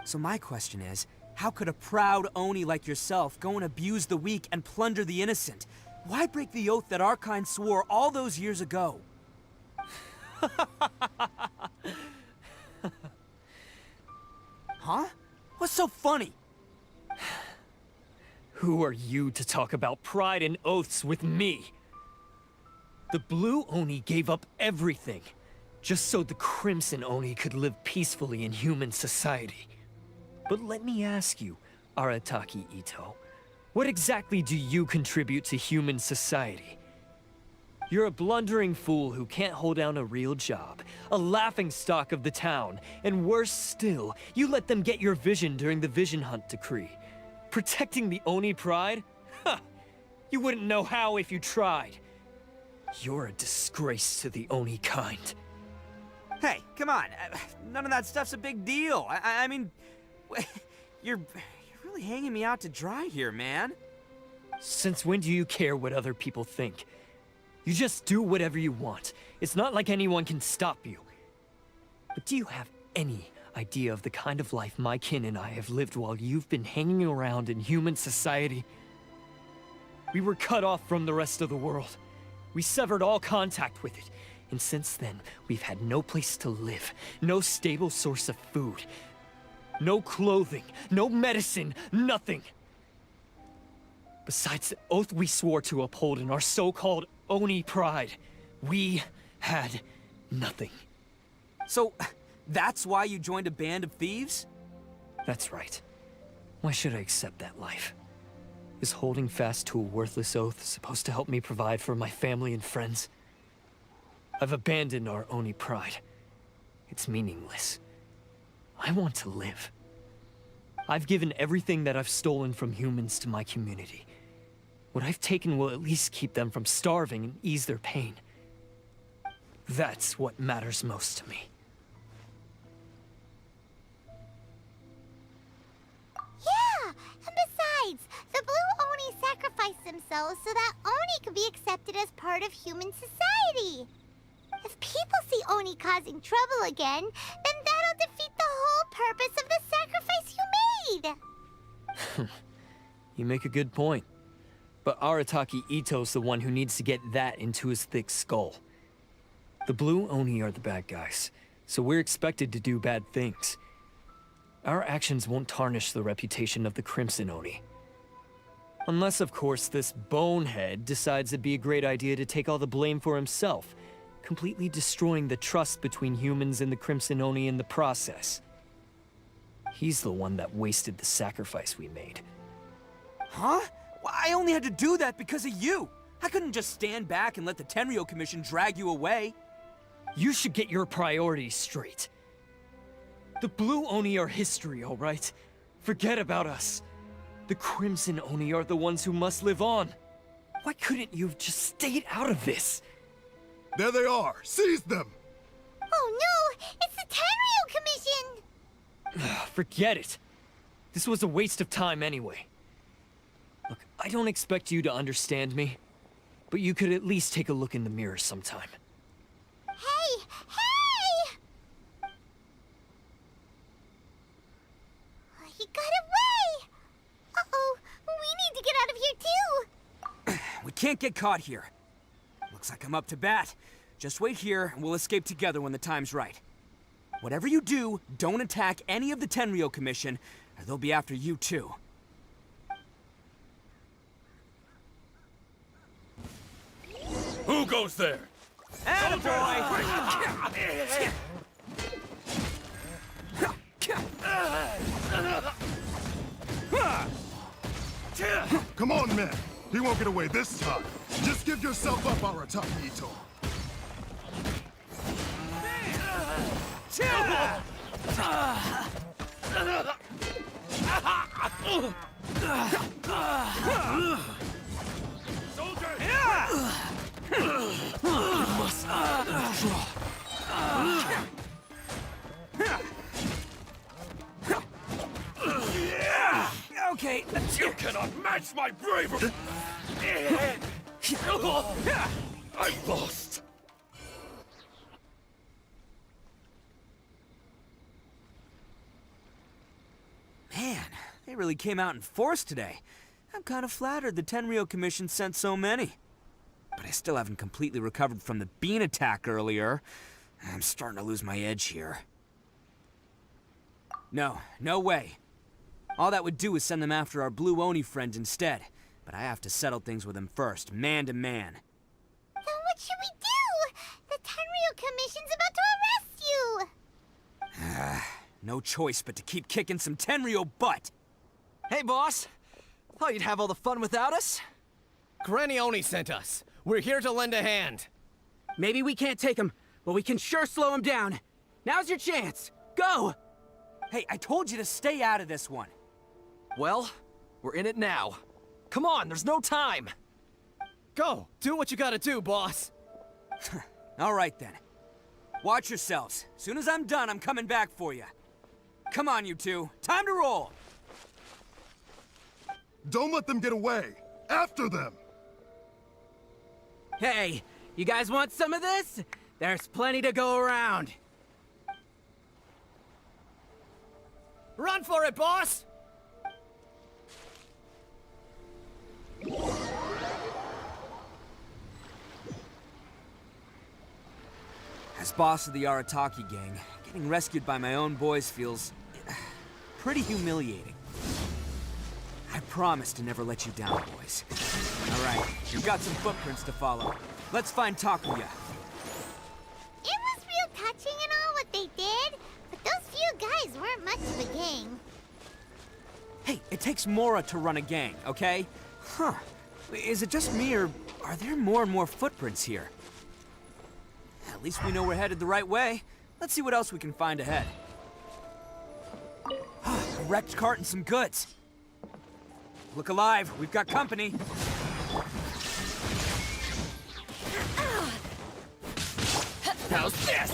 So my question is, how could a proud Oni like yourself go and abuse the weak and plunder the innocent? Why break the oath that our kind swore all those years ago? Huh? What's so funny? Who are you to talk about pride and oaths with me? The Blue Oni gave up everything, just so the Crimson Oni could live peacefully in human society. But let me ask you, Arataki Ito, what exactly do you contribute to human society? You're a blundering fool who can't hold down a real job, a laughingstock of the town, and worse still, you let them get your vision during the Vision Hunt decree. Protecting the Oni pride? Huh! You wouldn't know how if you tried. You're a disgrace to the Oni kind. Hey, come on. None of that stuff's a big deal. I mean, you're really hanging me out to dry here, man. Since when do you care what other people think? You just do whatever you want. It's not like anyone can stop you. But do you have any idea of the kind of life my kin and I have lived while you've been hanging around in human society? We were cut off from the rest of the world. We severed all contact with it. And since then, we've had no place to live, no stable source of food, no clothing, no medicine, nothing. Besides the oath we swore to uphold in our so-called Oni pride, we had nothing. So, that's why you joined a band of thieves? That's right. Why should I accept that life? Is holding fast to a worthless oath supposed to help me provide for my family and friends? I've abandoned our Oni pride. It's meaningless. I want to live. I've given everything that I've stolen from humans to my community. What I've taken will at least keep them from starving and ease their pain. That's what matters most to me. Yeah, and besides, the Blue Oni sacrificed themselves so that Oni could be accepted as part of human society. If people see Oni causing trouble again, then that'll defeat the whole purpose of the sacrifice you made. You make a good point. But Arataki Ito's the one who needs to get that into his thick skull. The Blue Oni are the bad guys, so we're expected to do bad things. Our actions won't tarnish the reputation of the Crimson Oni. Unless, of course, this bonehead decides it'd be a great idea to take all the blame for himself, completely destroying the trust between humans and the Crimson Oni in the process. He's the one that wasted the sacrifice we made. Huh? Well, I only had to do that because of you. I couldn't just stand back and let the Tenryo Commission drag you away. You should get your priorities straight. The Blue Oni are history, all right? Forget about us. The Crimson Oni are the ones who must live on. Why couldn't you have just stayed out of this? There they are! Seize them! Oh no! It's the Tenryo Commission! Forget it. This was a waste of time anyway. Look, I don't expect you to understand me, but you could at least take a look in the mirror sometime. Hey! Hey! He got away! Uh-oh, we need to get out of here too! We can't get caught here. Looks like I'm up to bat. Just wait here, and we'll escape together when the time's right. Whatever you do, don't attack any of the Tenryo Commission, or they'll be after you too. Who goes there? Attaboy! Come on, man. He won't get away this time. Just give yourself up, Arataki Ito. Okay. You cannot match my bravery! I've lost! Man, they really came out in force today. I'm kind of flattered the Tenryo Commission sent so many. But I still haven't completely recovered from the bean attack earlier. I'm starting to lose my edge here. No way. All that would do is send them after our Blue Oni friend instead. But I have to settle things with him first, man to man. Then what should we do? The Tenryo Commission's about to arrest you! No choice but to keep kicking some Tenryo butt. Hey, boss. Thought you'd have all the fun without us? Granny Oni sent us. We're here to lend a hand. Maybe we can't take him, but we can sure slow him down. Now's your chance. Go! Hey, I told you to stay out of this one. Well, we're in it now. Come on, there's no time. Go, do what you gotta do, boss. All right then. Watch yourselves. Soon as I'm done, I'm coming back for you. Come on, you two. Time to roll. Don't let them get away! After them! Hey, you guys want some of this? There's plenty to go around. Run for it, boss! As boss of the Arataki gang, getting rescued by my own boys feels pretty humiliating. I promise to never let you down, boys. All right, you've got some footprints to follow. Let's find Takuya. It was real touching and all what they did, but those few guys weren't much of a gang. Hey, it takes Mora to run a gang, okay? Huh. Is it just me, or are there more and more footprints here? At least we know we're headed the right way. Let's see what else we can find ahead. A wrecked cart and some goods. Look alive, we've got company. How's this?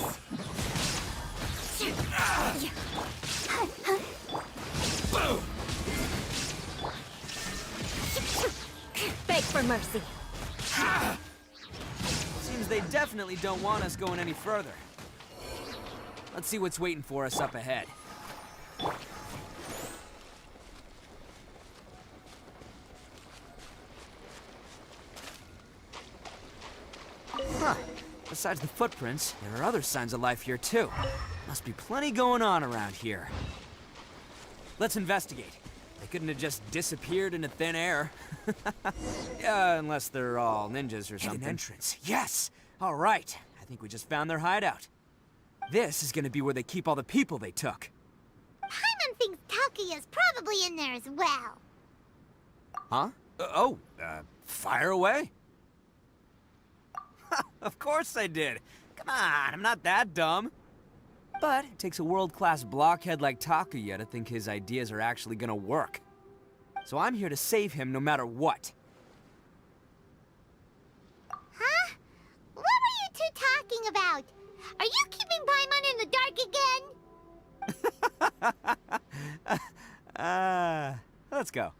Boom! Beg for mercy. Seems they definitely don't want us going any further. Let's see what's waiting for us up ahead. Huh. Besides the footprints, there are other signs of life here too. Must be plenty going on around here. Let's investigate. They couldn't have just disappeared into thin air. Yeah, unless they're all ninjas or something. Hidden entrance, yes! All right, I think we just found their hideout. This is gonna be where they keep all the people they took. Paimon thinks Takuya's probably in there as well. Huh? Fire away. Of course I did. Come on, I'm not that dumb. But it takes a world-class blockhead like Takuya to think his ideas are actually gonna work. So I'm here to save him no matter what. Huh? What were you two talking about? Are you keeping Paimon in the dark again? Let's go.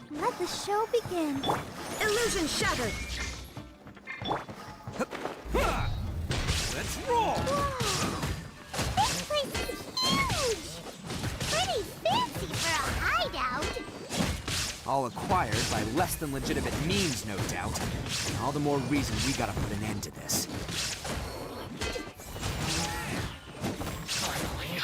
Let the show begin. Illusion shattered. Let's roll! Whoa! This place is huge! Pretty fancy for a hideout. All acquired by less than legitimate means, no doubt. And all the more reason we gotta put an end to this. Finally,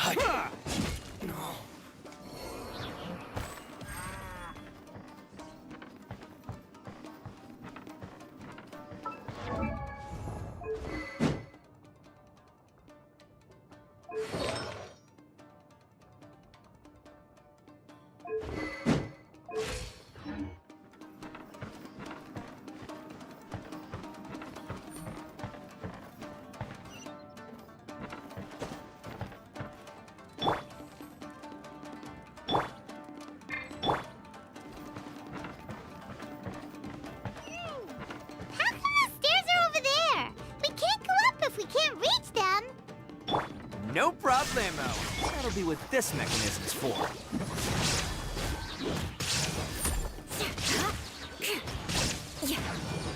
No problemo. That'll be what this mechanism's for.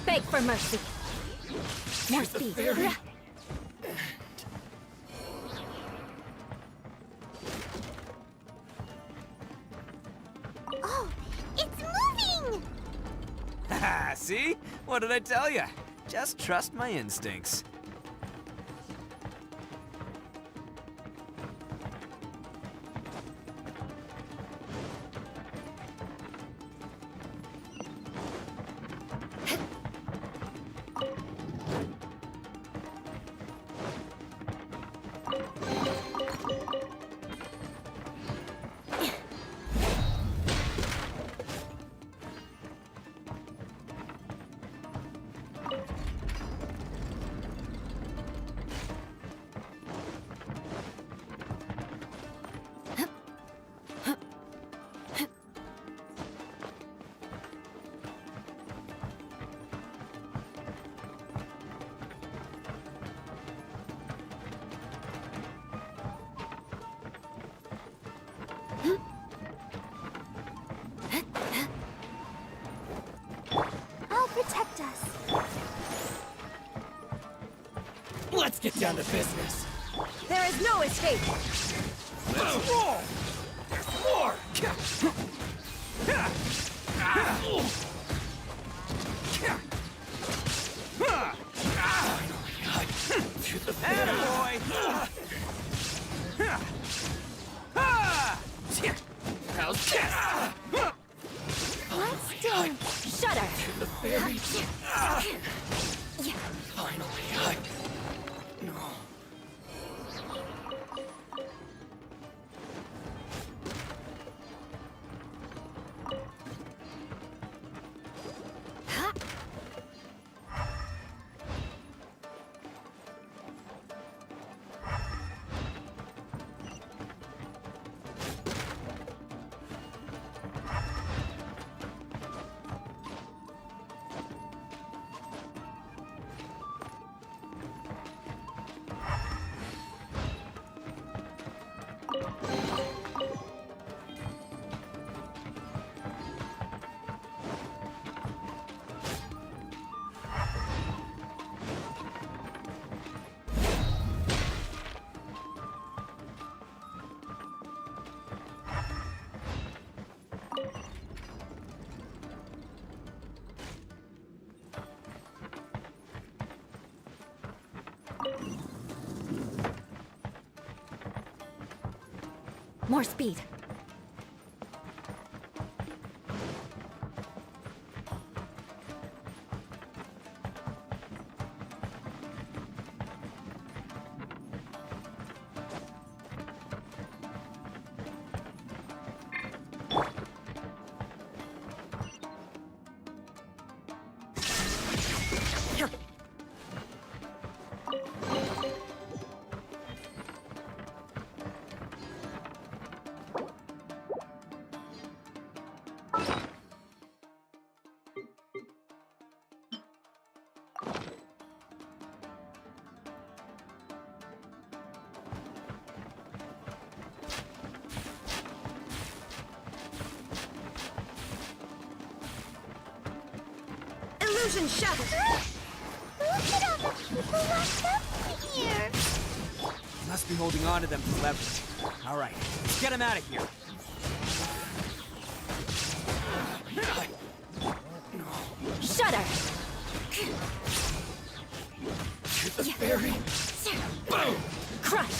Beg for mercy. More speed. Oh, it's moving! Haha, see? What did I tell you? Just trust my instincts. I'll protect us. Let's get down to business. There is no escape. Let's roll! There's more! To the boy! How's this? Let's do. Shudder. To the fairy. Finally, no. More speed. Illusion shattered! Look at all the people locked up here! Must be holding on to them for leverage. All right, let's get him out of here. Shudder. To the fairy. Boom! Crush.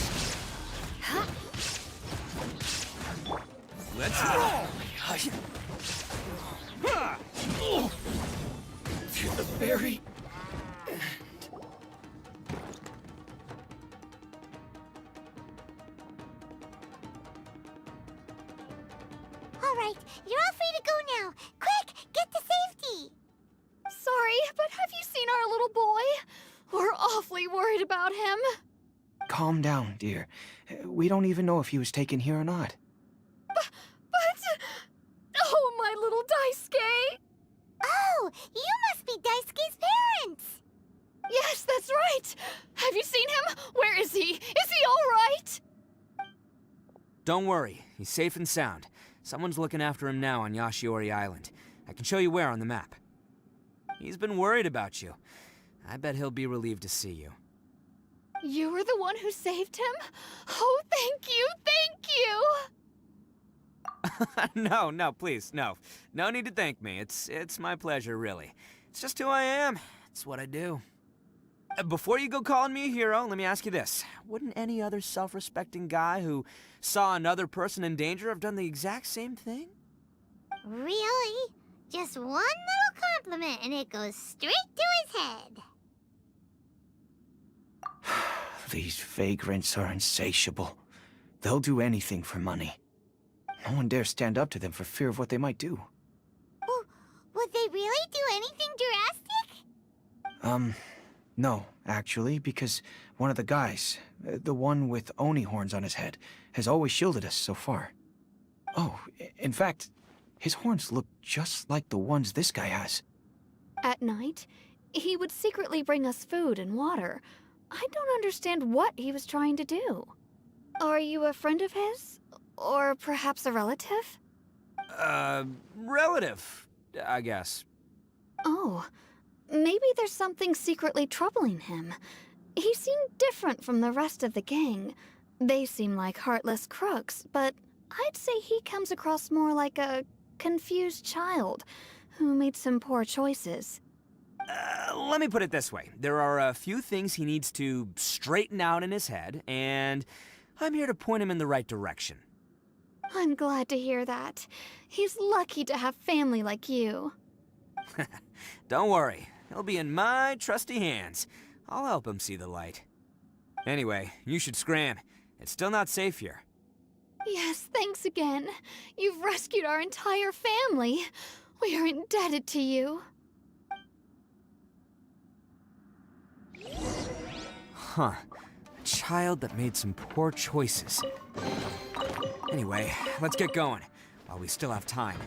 Let's roll! To the fairy. All right, you're all free to go now. Quick, get to safety! Sorry, but have you seen our little boy? We're awfully worried about him. Calm down, dear. We don't even know if he was taken here or not. But... Oh, my little Daisuke! Oh, you must be Daisuke's parents! Yes, that's right! Have you seen him? Where is he? Is he all right? Don't worry, he's safe and sound. Someone's looking after him now on Yashiori Island. I can show you where on the map. He's been worried about you. I bet he'll be relieved to see you. You were the one who saved him? Oh, thank you, thank you! No, please, no. No need to thank me. It's my pleasure, really. It's just who I am. It's what I do. Before you go calling me a hero, let me ask you this. Wouldn't any other self-respecting guy who saw another person in danger have done the exact same thing? Really? Just one little compliment and it goes straight to his head. These vagrants are insatiable. They'll do anything for money. No one dares stand up to them for fear of what they might do. Would they really do anything drastic? No, actually, because one of the guys, the one with Oni horns on his head, has always shielded us so far. Oh, in fact, his horns look just like the ones this guy has. At night, he would secretly bring us food and water. I don't understand what he was trying to do. Are you a friend of his? Or perhaps a relative? Relative, I guess. Oh, maybe there's something secretly troubling him. He seemed different from the rest of the gang. They seem like heartless crooks, but I'd say he comes across more like a confused child who made some poor choices. Let me put it this way. There are a few things he needs to straighten out in his head, and I'm here to point him in the right direction. I'm glad to hear that. He's lucky to have family like you. Don't worry. He'll be in my trusty hands. I'll help him see the light. Anyway, you should scram. It's still not safe here. Yes, thanks again. You've rescued our entire family. We are indebted to you. Huh. A child that made some poor choices. Anyway, let's get going, while we still have time.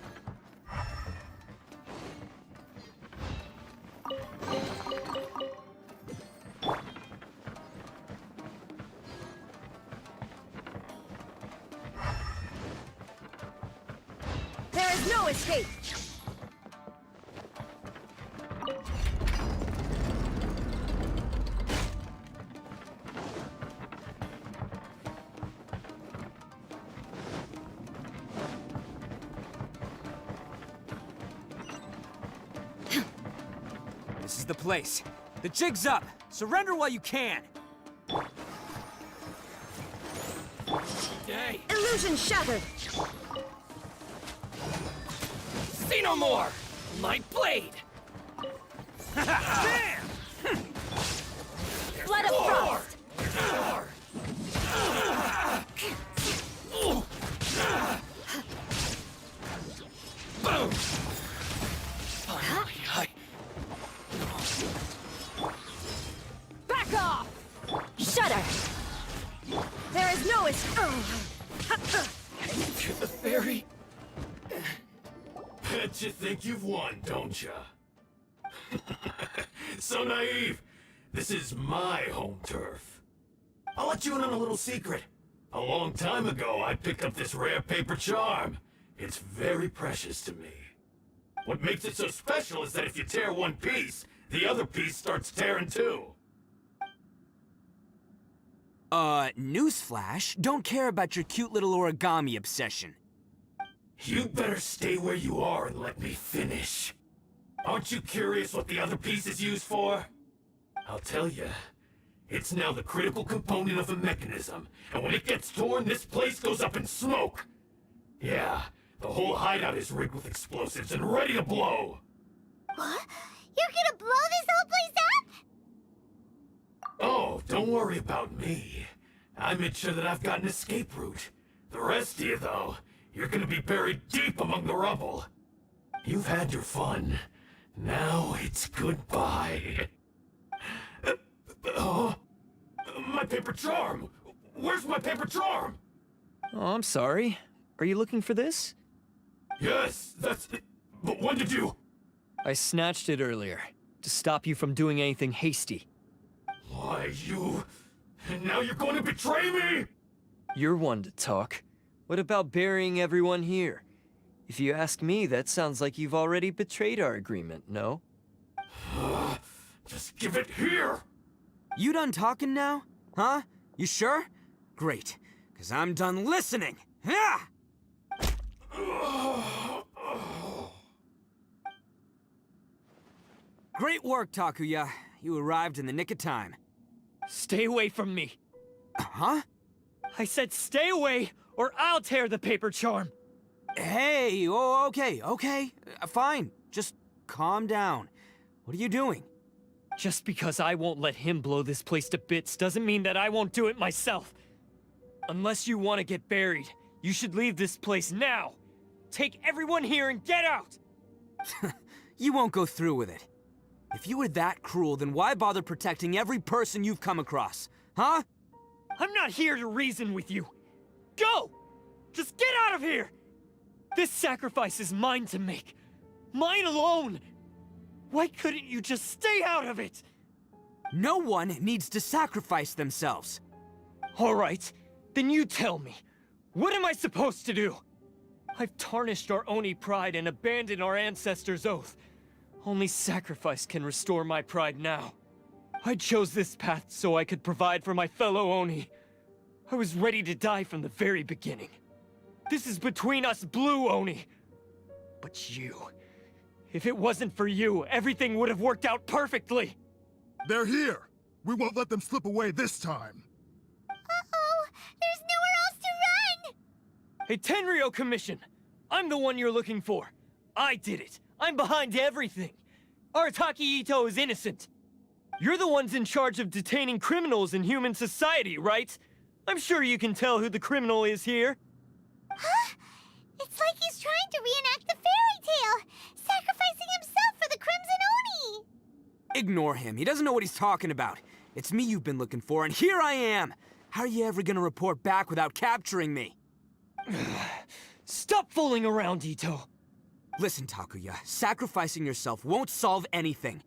There is no escape! This is the place. The jig's up. Surrender while you can. Hey. Illusion shattered! See no more! My blade! Bam! Blood of Frost! Boom! Finally, Back off! Shudder! There is no escape! To the ferry? Bet you think you've won, don't ya? So naive. This is my home turf. I'll let you in on a little secret. A long time ago, I picked up this rare paper charm. It's very precious to me. What makes it so special is that if you tear one piece, the other piece starts tearing too. Newsflash, don't care about your cute little origami obsession. You'd better stay where you are and let me finish. Aren't you curious what the other piece is used for? I'll tell you. It's now the critical component of the mechanism, and when it gets torn, this place goes up in smoke. Yeah, the whole hideout is rigged with explosives and ready to blow. What? You're gonna blow this whole place up? Oh, don't worry about me. I made sure that I've got an escape route. The rest of you, though, you're gonna be buried deep among the rubble. You've had your fun. Now it's goodbye. My paper charm! Where's my paper charm? Oh, I'm sorry. Are you looking for this? Yes, that's it. But when did you... I snatched it earlier, to stop you from doing anything hasty. Why, you... And now you're going to betray me? You're one to talk. What about burying everyone here? If you ask me, that sounds like you've already betrayed our agreement, no? Just give it here! You done talking now? Huh? You sure? Great, because I'm done listening! Ah! Great work, Takuya. You arrived in the nick of time. Stay away from me. Huh? I said stay away, or I'll tear the paper charm. Hey, oh, okay. Fine. Just calm down. What are you doing? Just because I won't let him blow this place to bits doesn't mean that I won't do it myself. Unless you want to get buried, you should leave this place now. Take everyone here and get out! You won't go through with it. If you were that cruel, then why bother protecting every person you've come across? Huh? I'm not here to reason with you. Go! Just get out of here! This sacrifice is mine to make. Mine alone! Why couldn't you just stay out of it? No one needs to sacrifice themselves. All right, then you tell me. What am I supposed to do? I've tarnished our Oni pride and abandoned our ancestors' oath. Only sacrifice can restore my pride now. I chose this path so I could provide for my fellow Oni. I was ready to die from the very beginning. This is between us Blue Oni. But you... if it wasn't for you, everything would have worked out perfectly! They're here! We won't let them slip away this time! Uh-oh! There's nowhere else to run! Hey, Tenryo Commission! I'm the one you're looking for. I did it. I'm behind everything. Arataki Ito is innocent. You're the ones in charge of detaining criminals in human society, right? I'm sure you can tell who the criminal is here. Huh? It's like he's trying to reenact the fairy tale, sacrificing himself for the Crimson Oni! Ignore him. He doesn't know what he's talking about. It's me you've been looking for, and here I am! How are you ever gonna report back without capturing me? Stop fooling around, Ito. Listen, Takuya, sacrificing yourself won't solve anything.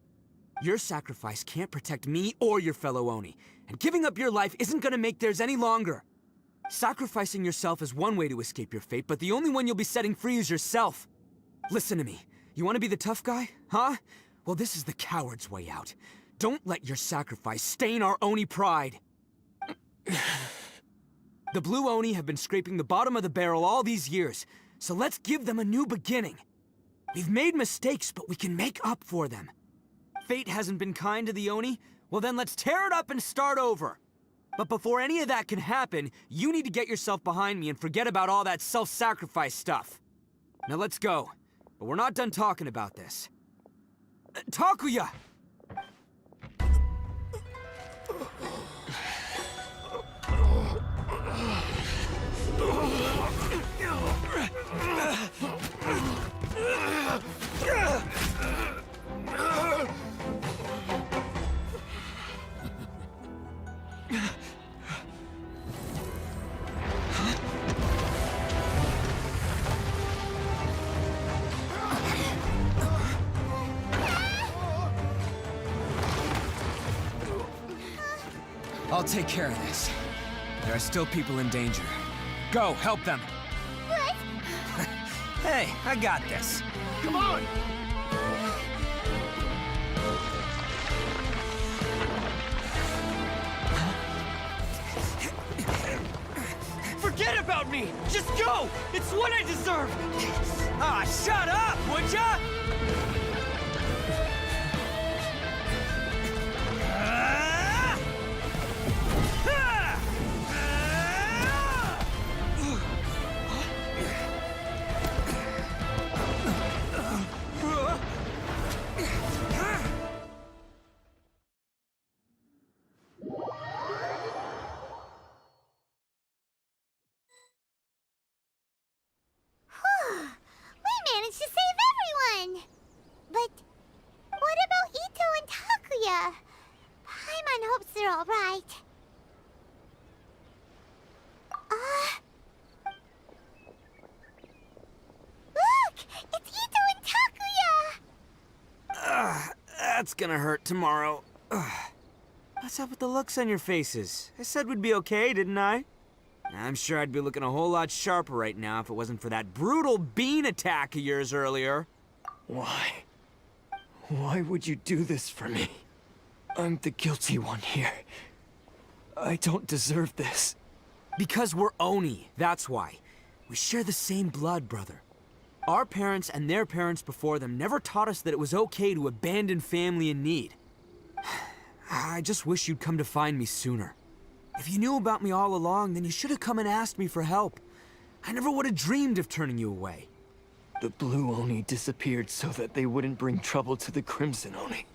Your sacrifice can't protect me or your fellow Oni, and giving up your life isn't gonna make theirs any longer. Sacrificing yourself is one way to escape your fate, but the only one you'll be setting free is yourself. Listen to me. You want to be the tough guy, huh? Well, this is the coward's way out. Don't let your sacrifice stain our Oni pride. The Blue Oni have been scraping the bottom of the barrel all these years, so let's give them a new beginning. We've made mistakes, but we can make up for them. Fate hasn't been kind to the Oni? Well then let's tear it up and start over. But before any of that can happen, you need to get yourself behind me and forget about all that self-sacrifice stuff. Now let's go. But we're not done talking about this. Takuya! I'll take care of this. There are still people in danger. Go, help them! What? Hey, I got this. Come on! Forget about me! Just go! It's what I deserve! Ah, shut up, would ya? We managed to save everyone! But what about Ito and Takuya? Paimon hopes they're alright. Look! It's Ito and Takuya! That's gonna hurt tomorrow. What's up with the looks on your faces? I said we'd be okay, didn't I? I'm sure I'd be looking a whole lot sharper right now if it wasn't for that brutal bean attack of yours earlier. Why? Why would you do this for me? I'm the guilty one here. I don't deserve this. Because we're Oni, that's why. We share the same blood, brother. Our parents and their parents before them never taught us that it was okay to abandon family in need. I just wish you'd come to find me sooner. If you knew about me all along, then you should have come and asked me for help. I never would have dreamed of turning you away. The Blue Oni disappeared so that they wouldn't bring trouble to the Crimson Oni.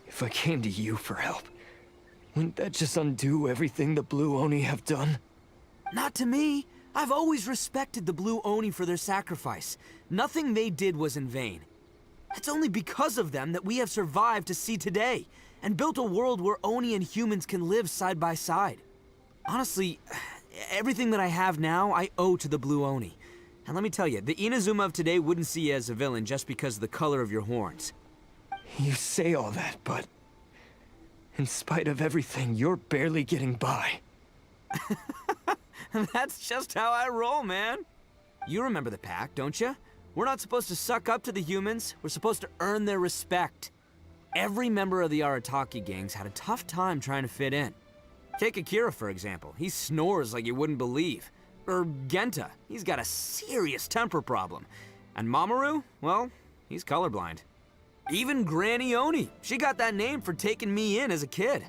If I came to you for help, wouldn't that just undo everything the Blue Oni have done? Not to me. I've always respected the Blue Oni for their sacrifice. Nothing they did was in vain. It's only because of them that we have survived to see today, and built a world where Oni and humans can live side by side. Honestly, everything that I have now, I owe to the Blue Oni. And let me tell you, the Inazuma of today wouldn't see you as a villain just because of the color of your horns. You say all that, but in spite of everything, you're barely getting by. That's just how I roll, man. You remember the pact, don't you? We're not supposed to suck up to the humans. We're supposed to earn their respect. Every member of the Arataki gangs had a tough time trying to fit in. Take Akira, for example. He snores like you wouldn't believe. Or Genta. He's got a serious temper problem. And Mamoru, well, he's colorblind. Even Granny Oni. She got that name for taking me in as a kid.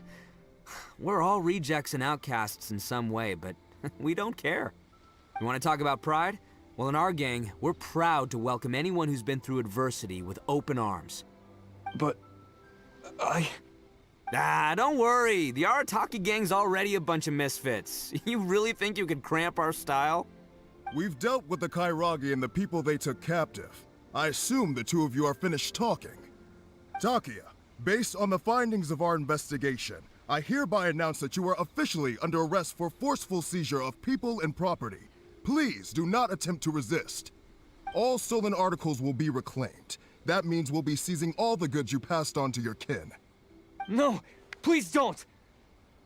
We're all rejects and outcasts in some way, but we don't care. You want to talk about pride? Well, in our gang, we're proud to welcome anyone who's been through adversity with open arms. But don't worry. The Arataki gang's already a bunch of misfits. You really think you could cramp our style? We've dealt with the Kairagi and the people they took captive. I assume the two of you are finished talking. Takia, based on the findings of our investigation, I hereby announce that you are officially under arrest for forceful seizure of people and property. Please do not attempt to resist. All stolen articles will be reclaimed. That means we'll be seizing all the goods you passed on to your kin. No, please don't!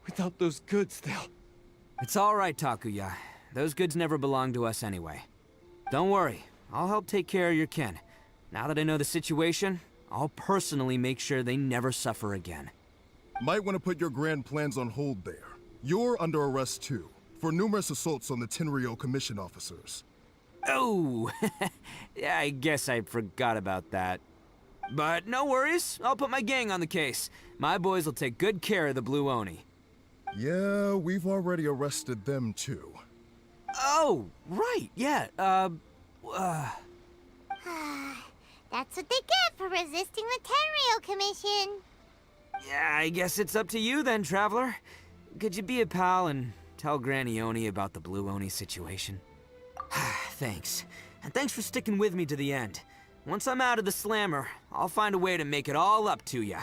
Without those goods, they'll... It's all right, Takuya. Those goods never belonged to us anyway. Don't worry, I'll help take care of your kin. Now that I know the situation, I'll personally make sure they never suffer again. Might want to put your grand plans on hold there. You're under arrest too, for numerous assaults on the Tenryo Commission officers. Oh, yeah, I guess I forgot about that. But no worries, I'll put my gang on the case. My boys will take good care of the Blue Oni. Yeah, we've already arrested them too. Oh, right, yeah, That's what they get for resisting the Tenryo Commission. yeah, I guess it's up to you then, Traveler. Could you be a pal and tell Granny Oni about the Blue Oni situation? Thanks. And thanks for sticking with me to the end. Once I'm out of the slammer, I'll find a way to make it all up to ya.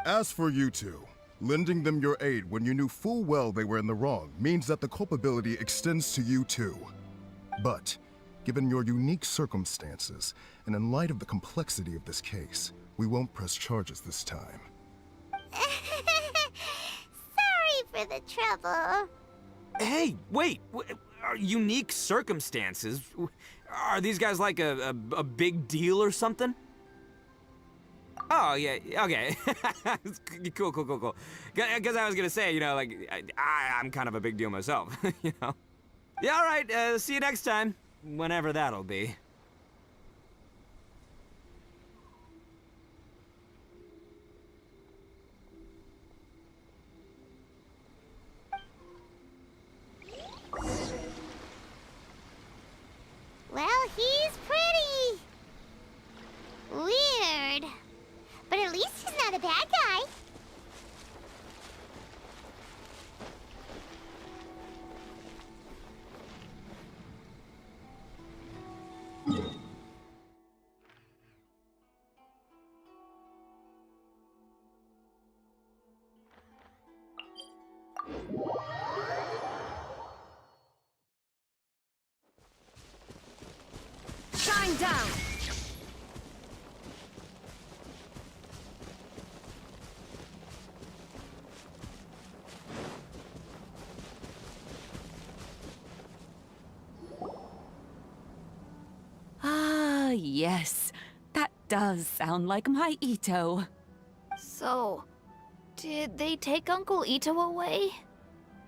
As for you two, lending them your aid when you knew full well they were in the wrong means that the culpability extends to you too. But, given your unique circumstances, and in light of the complexity of this case, we won't press charges this time. Sorry for the trouble. Hey, wait! Are unique circumstances? Are these guys like a big deal or something? Oh, yeah, okay. Cool. Because I was gonna say, you know, like, I'm kind of a big deal myself, you know? Yeah, all right, see you next time. Whenever that'll be. Well, he's pretty. Weird. But at least he's not a bad guy. Shine down! does sound like my Ito. So, did they take Uncle Ito away?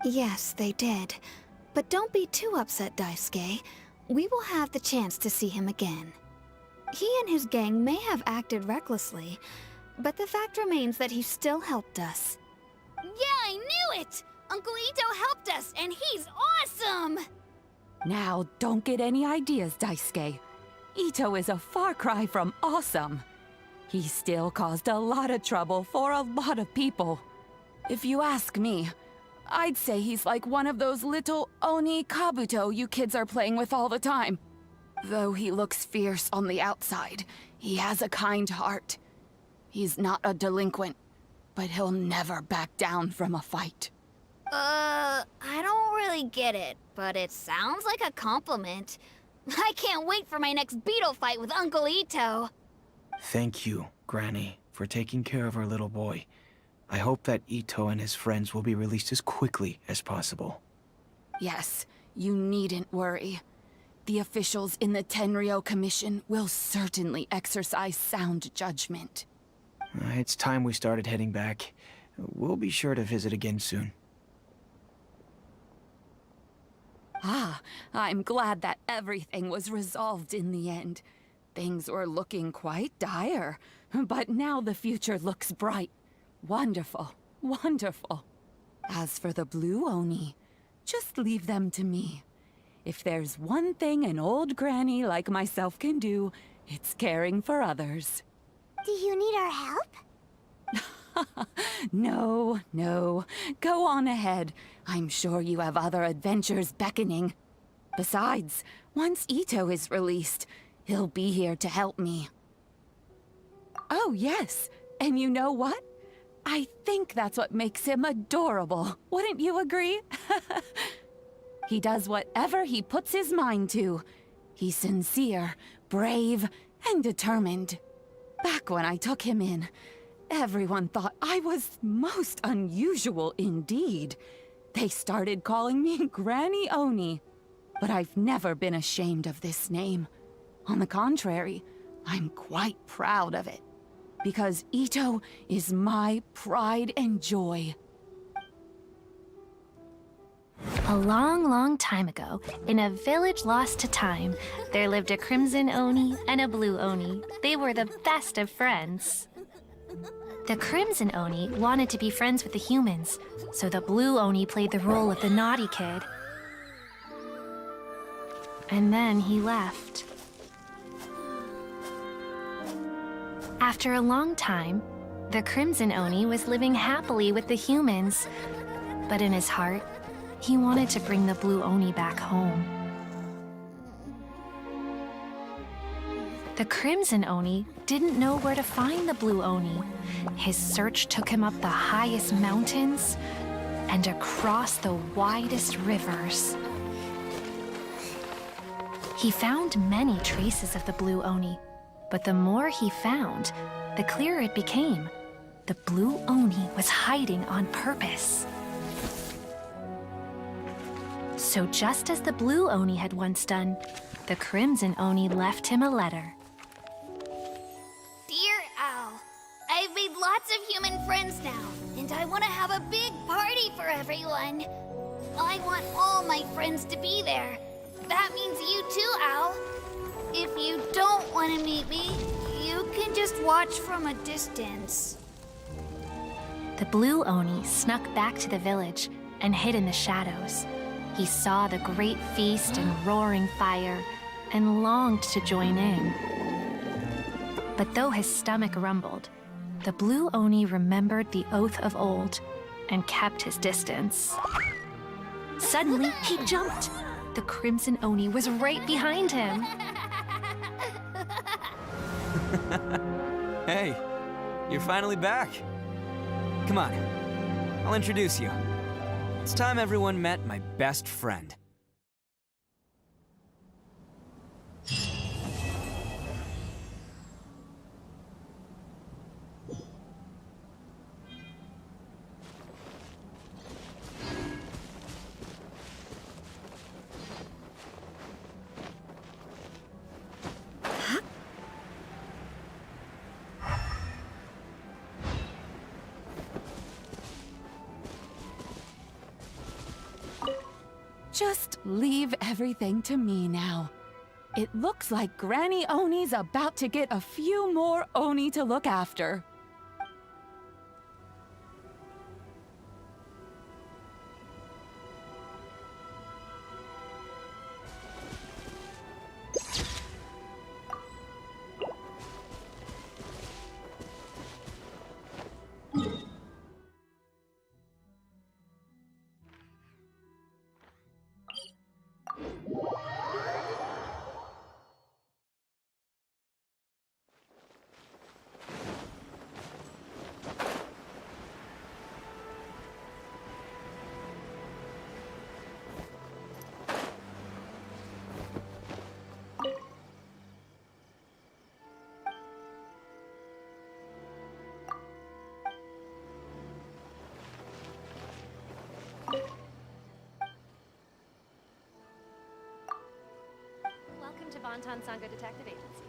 Yes, they did. But don't be too upset, Daisuke. We will have the chance to see him again. He and his gang may have acted recklessly, but the fact remains that he still helped us. Yeah, I knew it! Uncle Ito helped us, and he's awesome! Now, don't get any ideas, Daisuke. Ito is a far cry from awesome. He still caused a lot of trouble for a lot of people. If you ask me, I'd say he's like one of those little Oni Kabuto you kids are playing with all the time. Though he looks fierce on the outside, he has a kind heart. He's not a delinquent, but he'll never back down from a fight. I don't really get it, but it sounds like a compliment. I can't wait for my next beetle fight with Uncle Ito. Thank you, Granny, for taking care of our little boy. I hope that Ito and his friends will be released as quickly as possible. Yes, you needn't worry. The officials in the Tenryo Commission will certainly exercise sound judgment. It's time we started heading back. We'll be sure to visit again soon. Ah, I'm glad that everything was resolved in the end. Things were looking quite dire, but now the future looks bright. Wonderful, wonderful. As for the Blue Oni, just leave them to me. If there's one thing an old granny like myself can do, it's caring for others. Do you need our help? No, no. Go on ahead. I'm sure you have other adventures beckoning. Besides, once Ito is released, he'll be here to help me. Oh, yes. And you know what? I think that's what makes him adorable. Wouldn't you agree? He does whatever he puts his mind to. He's sincere, brave, and determined. Back when I took him in, everyone thought I was most unusual indeed. They started calling me Granny Oni. But I've never been ashamed of this name. On the contrary, I'm quite proud of it. Because Ito is my pride and joy. A long, long time ago, in a village lost to time, there lived a Crimson Oni and a Blue Oni. They were the best of friends. The Crimson Oni wanted to be friends with the humans, so the Blue Oni played the role of the naughty kid. And then he left. After a long time, the Crimson Oni was living happily with the humans, but in his heart, he wanted to bring the Blue Oni back home. The Crimson Oni didn't know where to find the Blue Oni. His search took him up the highest mountains and across the widest rivers. He found many traces of the Blue Oni, but the more he found, the clearer it became. The Blue Oni was hiding on purpose. So just as the Blue Oni had once done, the Crimson Oni left him a letter. Dear Al, I've made lots of human friends now, and I want to have a big party for everyone. I want all my friends to be there. That means you too, Al. If you don't want to meet me, you can just watch from a distance. The Blue Oni snuck back to the village and hid in the shadows. He saw the great feast and roaring fire and longed to join in. But though his stomach rumbled, the Blue Oni remembered the oath of old and kept his distance. Suddenly, he jumped. The Crimson Oni was right behind him. Hey, you're finally back. Come on, I'll introduce you. It's time everyone met my best friend. Just leave everything to me now. It looks like Granny Oni's about to get a few more Oni to look after. Welcome to Bonton Sangha Detective Agency.